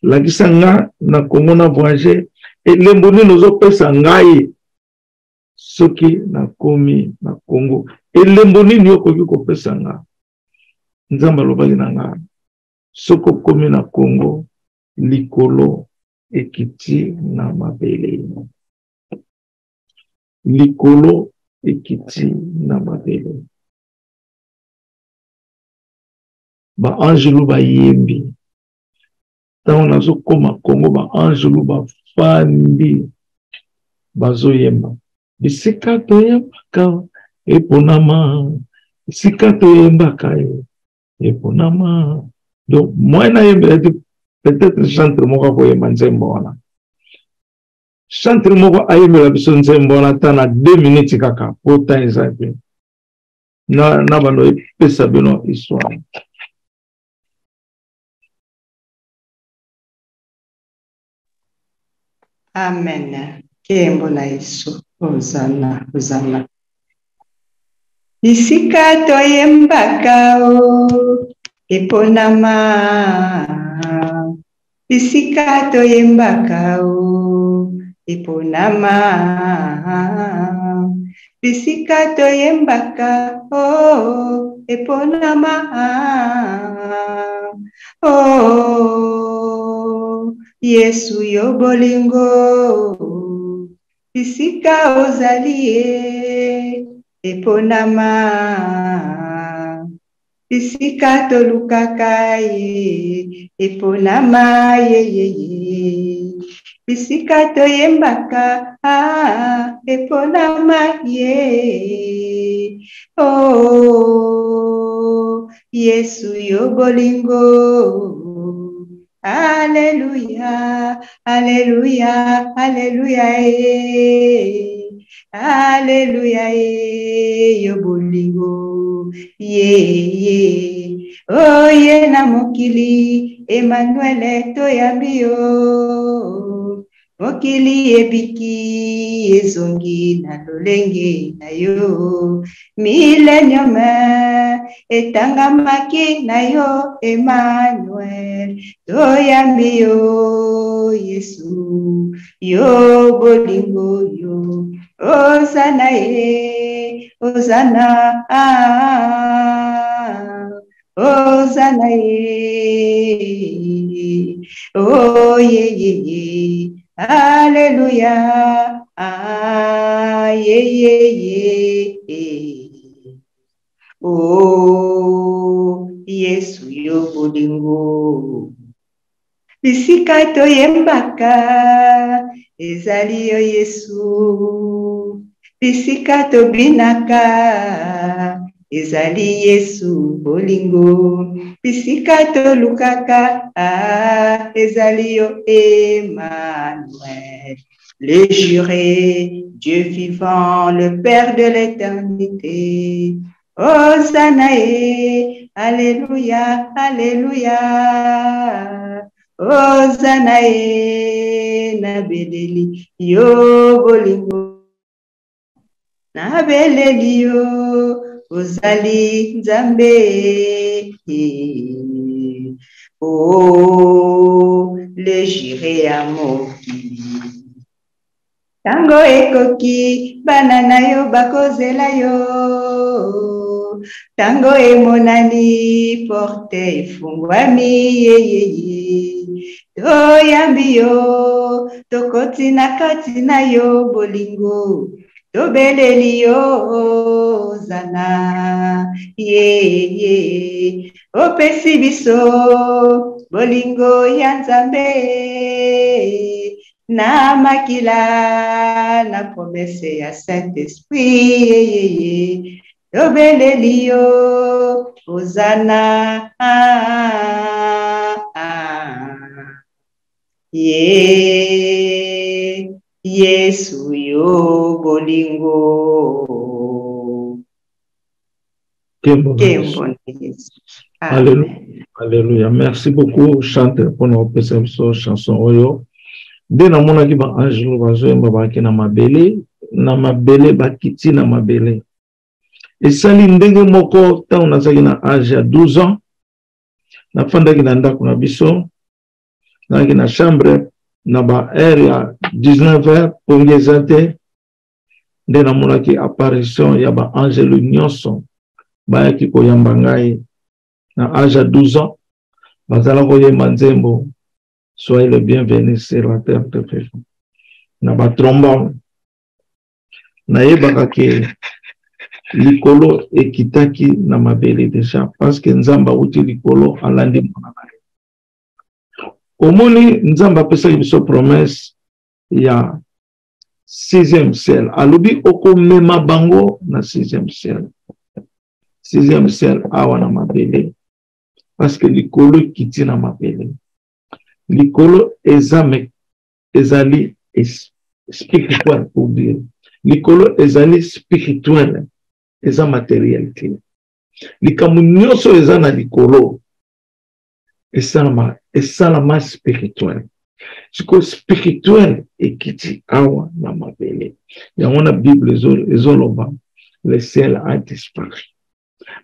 lakisa nga na Congo na voyager elembo nini ozopesa ngai soki na komi na Congo elembo nini okoki kopesa nga nzamba lobali nanga soko komi na Congo likolo ekiti na mabele likolo ekiti na mabele ba angelu ba yembi tango nazo koma Congo ba angelu ba fandi bazo yemba bisika toyembaka eponama bisika toyembaka eponama. Donc moi na yemba peut-être chantre moko ko yemba nzembo wana chantre moko ayemela biso nzembo wana tana 2 minutes kaka pota ezape na bano epesa bino histoire. Amen. Kembo na Yesu. Hosana, hosana. Bisika toyembaka o eponama. Bisika toyembaka o eponama. Bisika toyembaka o eponama. Oh Yesu yo bolingo bisika ozalie eponama. Bisika tolukaka ye eponama ye. Bisika toyembaka eponama ye. Oh Yesu yo bolingo. Alléluia, alléluia, alléluia, alléluia, yo bolingo, oh ye na mokili, Emmanuel toyambio, mokili ebiki, ezongi na lolenge na yo, millennium etangamaki na yo, Emmanuel toyambio, Yesu yo bolingo yo, Osana ye, Osana, Osana ye, oh ye, Alléluia, ye, oh Yesu yo bolingo. Bisika toyembaka ezali yo Yesu. Bisika tobinaka ezali Yesu bolingo. Bisika tolukaka ezali yo Emmanuel le juré, Dieu vivant, le Père de l'éternité. Hosanna, Alléluia, Alléluia. Hosanna, Nabeleli, yo bolingo. Nabeleli yo, Ozali Nzambe. Oh, le juré à moki. Tango ekoki, banana yo bakozela yo. Tango emonani, porte efungwami ye. Toyambi yo, tokoti na kati na yo bolingo. Tobeleli yo, zana, ye. Opesi biso, bolingo ya Nzambe. Na makila, na promesse ya Saint-Esprit. Tobeleli yo, Hosanna. Yesu yo bolingo. Alléluia. Alléluia. Merci beaucoup, Chante, pour nos chansons Oyo. Dès na mona ki ba angelo bazo mbabaki na mabele bakiti na mabele. Et sali ndenge moko ta onazaki na âge ya 12 ans. Na fandaki na ndako na biso. Na ki na chambre na ba heure ya 19h pour ngezate. Dès na mona ki apparition ya ba angelo nyonso. Ba ki koyamba ngai na âge ya 12 ans. Bazala koyemba nzembo. Soyez le bienvenu sur la terre de Dieu. Na ba trombone. Na yebaka ke likolo ekitaki na mabele déjà parce que nzamba uti likolo alandi mona na. Omoni nzamba pesa biso promesse ya 6e ciel. Alobi okomema bango na 6e ciel. 6e ciel awa na mabele parce que likolo kiti na mabele. Likolo ezali spirituel pour dire. Likolo ezali spirituel, eza matérialité. Likamu nyonso eza na likolo esalama spirituel. Siko spirituel ekiti awa na mabele. Yango na Bible ezoloba le ciel a disparu.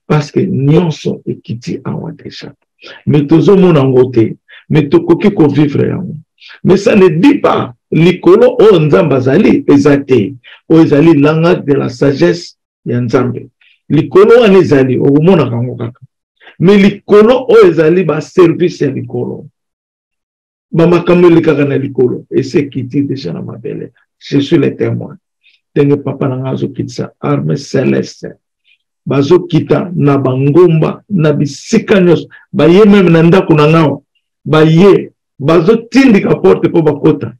Parce que nyonso ekiti awa déjà. Mais tozomona ngote. Mais tokoki ko vivre yango. Mais ça ne dit pas likolo o nzamba zali ezate o ezali langage de la sagesse ya nzambe. Likolo wana ezali o mona kango kaka. Mais likolo o ezali ba service ya likolo. Ba makambo likaka na likolo et c'est qui dit déjà na mabele. Je suis le témoin. Tenge papa na ngazo kitsa arme céleste. Bazo kita na bangomba na bisika nyos ba ye même na ndako na ngao. Baye, bazo tindika porte po bakota.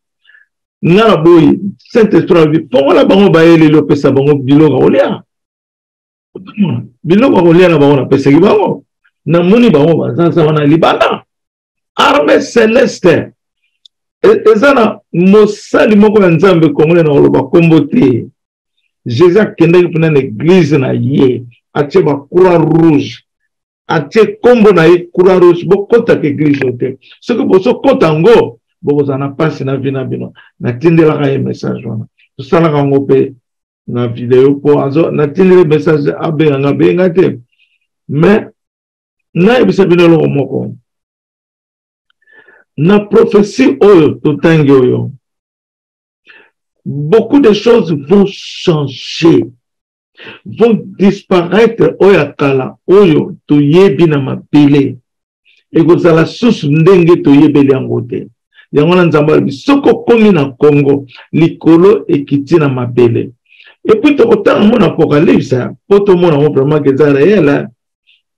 Ngala boy, Saint-Esprit, pongo la bango baye lelo pesa bango biloga olia. Biloga olia na bango na pesa ki bango. Na muni bango bazanza wana libanda. Arme céleste. Ezana mosali moko ya nzambe kongole na oloba kombo te. Jésus akendaki pena na église na ye, atie ba croix rouge. Atie kombo na ye croix rouge bokota ke église te. Ce que boso kota ngo bokozana pasi na vina bino. Na tindelaka ye message wana. Tosalaka ngo pe na vidéo po azo na tindele message abenga benga te. Mais na ebisa bino lo moko. Na prophétie oyo totangi oyo. Beaucoup de choses vont changer. Vont disparaître oyakala oyo toyebi na mapele ekozala susu ndenge toyebeli yango te yango na nzamba bisoko komi na Congo likolo ekiti na mapele et puis tokotanga mona apocalypse poto mona mo vraiment que ça réel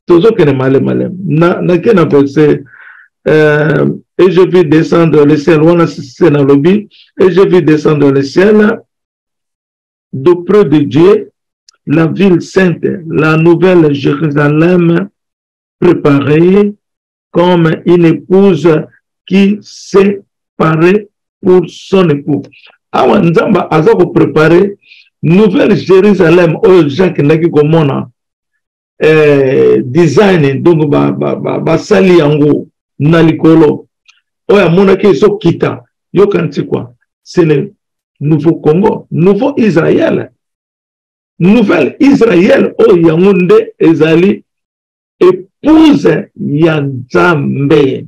tozokene male na kena verset et je vis descendre le ciel wana c'est na lobi et je vis descendre le ciel d'auprès de Dieu la ville sainte, la nouvelle Jérusalem, préparée comme une épouse qui s'est parée pour son époux. awa nzamba aza ko préparer nouvelle Jérusalem o Jacques ndaki komona design donc ba sali yango na likolo oya mona ke so kita yo kanti quoi c'est le nouveau Congo, nouveau Israël, nouvelle Israël o yango nde ezali épouse ya Nzambe.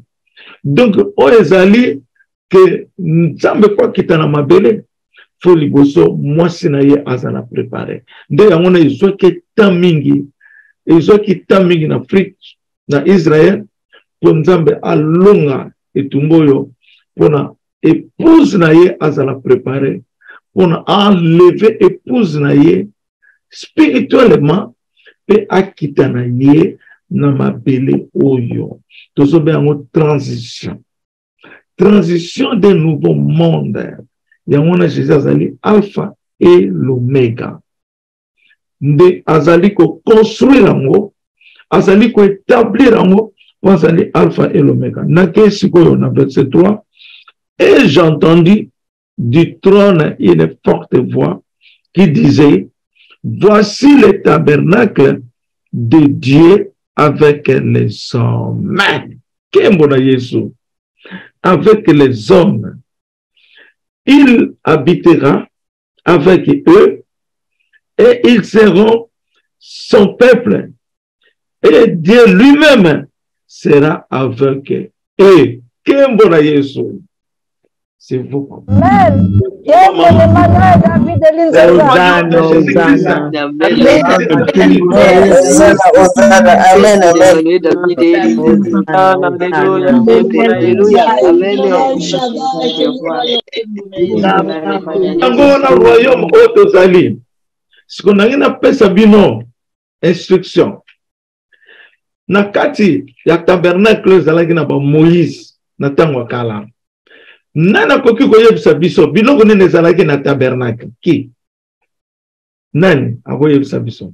Donc o ezali que Nzambe kwa kita na mabele fo liboso mwasi na ye azana préparer. Nde yango na izoki tamingi na Afrique na Israël pour Nzambe alonga etumboyo pona épouse na ye azala préparer pona enlever épouse na ye spirituellement pe akita na ye na mabele oyo tozobe yango transition des nouveaux mondes yango na Jésus azali alpha et l'oméga nde azali ko construire yango azali ko établir yango azali alpha et l'oméga na ke sikoyo na verset 3. Et j'entendis du trône une forte voix qui disait: voici le tabernacle de Dieu avec les hommes. Avec les hommes. Il habitera avec eux et ils seront son peuple. Et Dieu lui-même sera avec eux. C'est vous. Amen. Instruction. Nakati ya tabernacle zalaki na ba Moïse na tango kala. Nana koki koyebisa biso biloko nene ezalaki na tabernacle ki nani akoyebisa biso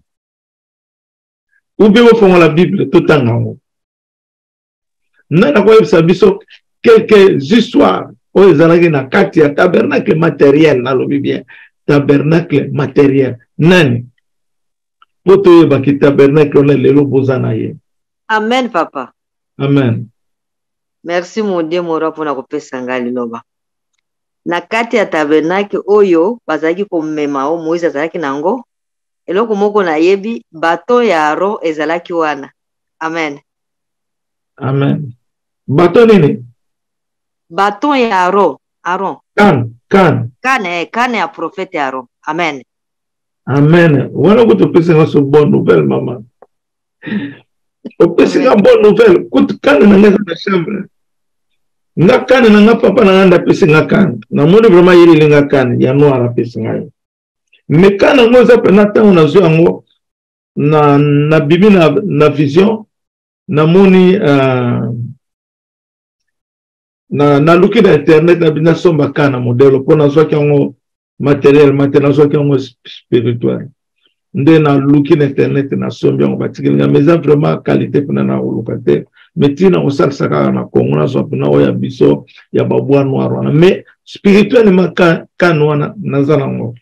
ubi ofongola Bible totanga ngo nani akoyebisa biso quelques histoires oyo ezalaki na kati ya tabernacle matériel nalobi bien tabernacle matériel nani poto oyebaki tabernacle ona lelo bozana ye. Amen papa. Amen. Merci mon Dieu mora pona kopesa ngali loba. Na kati ya tabernacle oyo bazaki komema o Moïse azalaki nango. Eloko moko na yebi bato ya Aaron ezalaki wana. Amen. Amen. Bato nini? Bato ya Aaron. Kane ya prophète Aaron. Amen. Amen. Wana kutopesa ngaso bonne nouvelle maman. Opesi nga bonne nouvelle kutukana na ngeza na chambre. Nga kane na nga papa na nganda pesi nga kane. Na moni vraiment yeli nga kane ya noir pesi nga. Me kana ngoza pena tango na zo yango na bibi na vision na moni na luki na internet na bina somba kana modelo pona zo yango matériel na zo yango spirituel. Nde na luki na internet na sombi yango batikeli mais vraiment qualité pena na olukate metina osal saka na Congo na so pena oya biso ya babwa noir wana mais spirituellement kan wana nazana ngo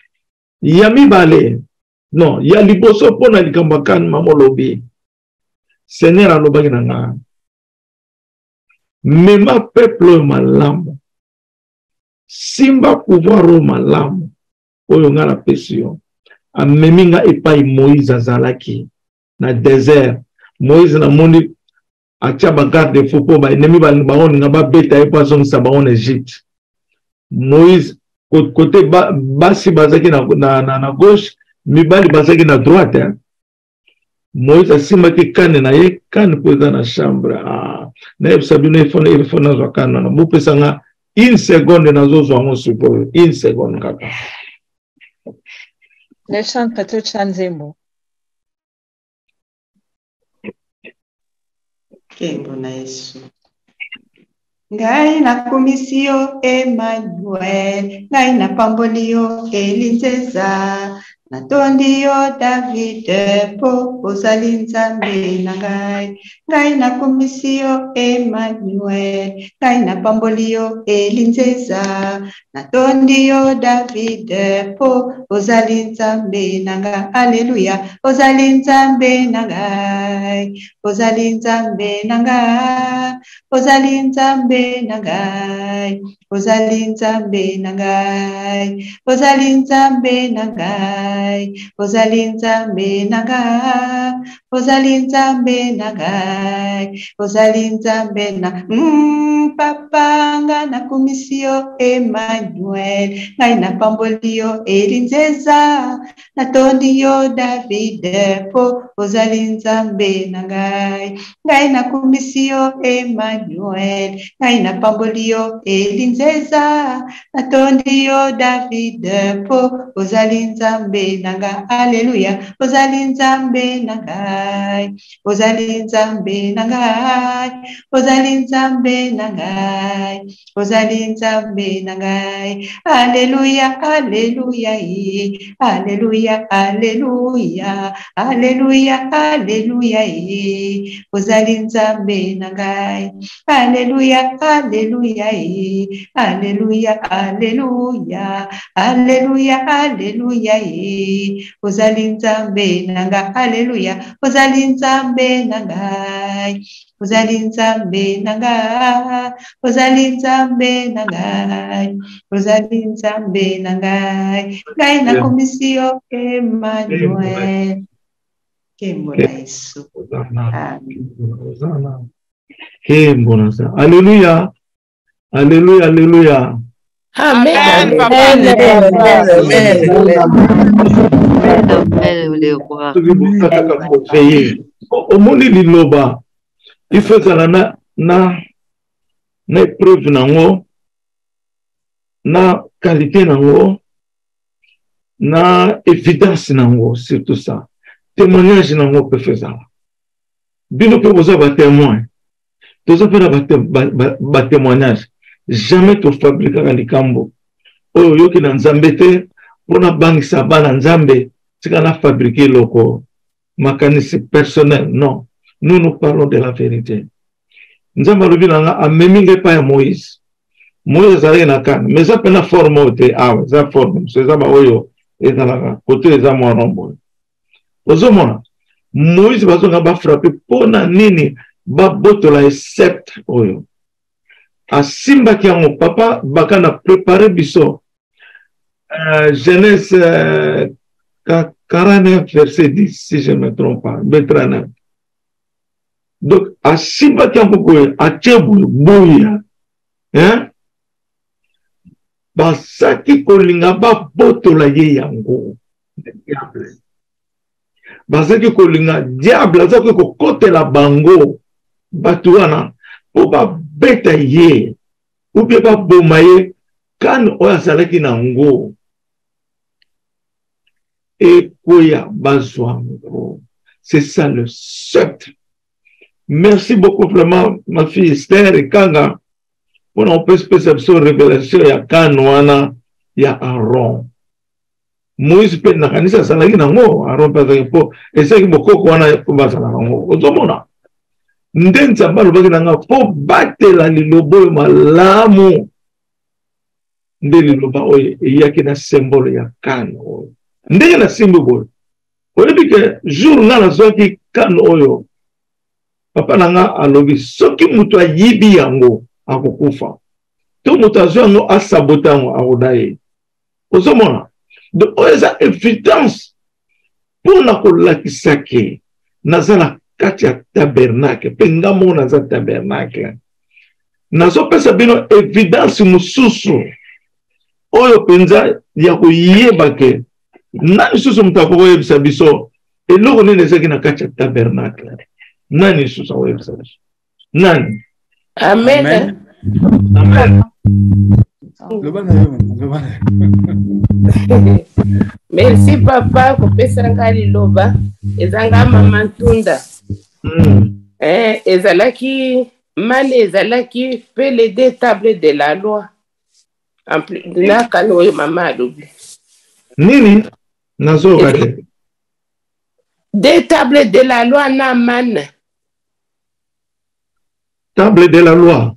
yami bale non ya liboso pona likamba kan mamolobi Seigneur alobaki na nga mema peuple malamu simba pouvoir malamu oyo ngala pesio ameminga epai Moïse azalaki na désert. Moïse na moni atia ba garde fou po ba ennemi ba baoni nga ba beta epa son sa ba en Égypte. Moïse côté basi bazaki na gauche mibali bazaki na droite. Moïse asima ki kane na ye kane poza na chambre na ebsabino ifona zo kana na mupesa nga 1 seconde na zo zo ngo support 1 seconde kaka. Le chantre tout chanzemo. Kembo na Yesu. Ngai na komisio Emmanuel, ngai na pambolio Eliseza, natondi yo David po ozali nzambe na ngai ngai nakomisi yo Emmanuel ngai napamboli yo Elinzeza natondi yo David po ozali nzambe na ngai Alleluia ozali nzambe na ngai ozali nzambe na ngai ozali nzambe na ngai ozali nzambe na ngai ozali nzambe na ngai ozali nzambe na ngai ozali nzambe na ngai ozali nzambe na papa nga nakomisi yo Emmanuel ngai napamboli yo Elinzeza natondi yo David po ozali nzambe na ngai ngai nakomisi yo Emmanuel ngai napamboli yo Elinzeza natondi yo David po ozali nzambe na ngai Alleluia ozali nzambe na ngai ozali nzambe na ngai ozali nzambe na ngai ozali nzambe na ngai Alleluia Alleluia Alleluia Alleluia Alleluia Alleluia ozali nzambe na ngai Alleluia Alleluia Alleluia Alleluia Alleluia Alleluia ozali nzambe na ngai Alleluia ozali nzambe na ngai ozali nzambe na ngai ozali nzambe na ngai ozali nzambe na ngai ngai nakomisi yo Emmanuel kembo na Yesu Alleluia Alleluia Alleluia Amen. Omoni liloba ifekala na épreuve nango na qualité nango na évidence nango surtout ça témoignage nango peut faire bino pe boza ba témoin toza pe na ba témoignage jamais to fabriquer ka likambo oyo yoki na nzambe te pona bangisa bana nzambe tika na fabriquer loko makanisi personnel non nous parlons de la vérité nzambe alobi nanga amemi nge pa ya Moïse azali na kana mais ça pena forme te za forme c'est ça ba oyo ezalaka kote eza mwa rombo ozomona Moïse bazonga ba frapper pona nini ba botola except oyo asimba kiango papa bakana préparer biso Genèse 49 verset 10 si je me trompe pas 39 donc asimba kiango ko achebu boya hein basaki kolinga ba botola ye yango diable basaki kolinga diable azaki kokotela bango batu wana po ba beta ye ou bien ba boma ye kan oyo azalaki nango ekoya bazwango. C'est ça le sceptre. Merci beaucoup vraiment ma fille Esther et Kanga pour on peut se percevoir révélation ya kanwana ya Aaron. Moïse pe na kanisa salaki nango Aaron pa po esaki bokoko wana po basala nango. Ozomona ndenza balo baki nanga po batela lilobo malamu nde liloba oyo eyaki na symbole ya kano oyo ndenge na simbo boyo oyebi ke jour nga nazwaki kano oyo papa nanga alobi soki mutu ayibi yango akokufa to mutu azwa yango asabota yango akoda ye ozomona donc oyo eza évidence mpona kolakisa ke naza na kati ya tabernacle mpe nga moko naza tabernacle nazopesa bino évidence mosusu oyo penza ya koyeba ke nani susu mutu akoyebisa biso eloko nini ezalaki na kati ya tabernacle nani susu akoyebisa biso nani Amen. Amen. Merci papa kopesa nga liloba ezanga mama Ntunda ezalaki mane ezalaki pe les deux tables de la loi en plus na kano oyo mama alobi nini Des tables de la loi Naman. Table de la loi.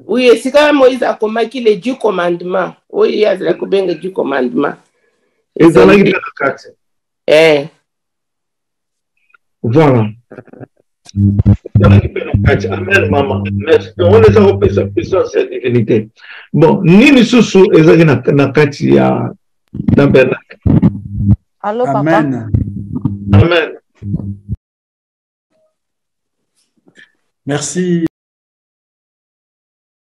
Oui, c'est quand même Moïse a commis les 10 commandements. Oui, il y a les 10 commandements. Et dans la Bible, voilà. Amen, maman. Merci. On les a repris sa puissance et divinité. Bon, Nini Soussou, ezaki na kati ya tabernacle. Allô, Amen. papa? Amen. Merci.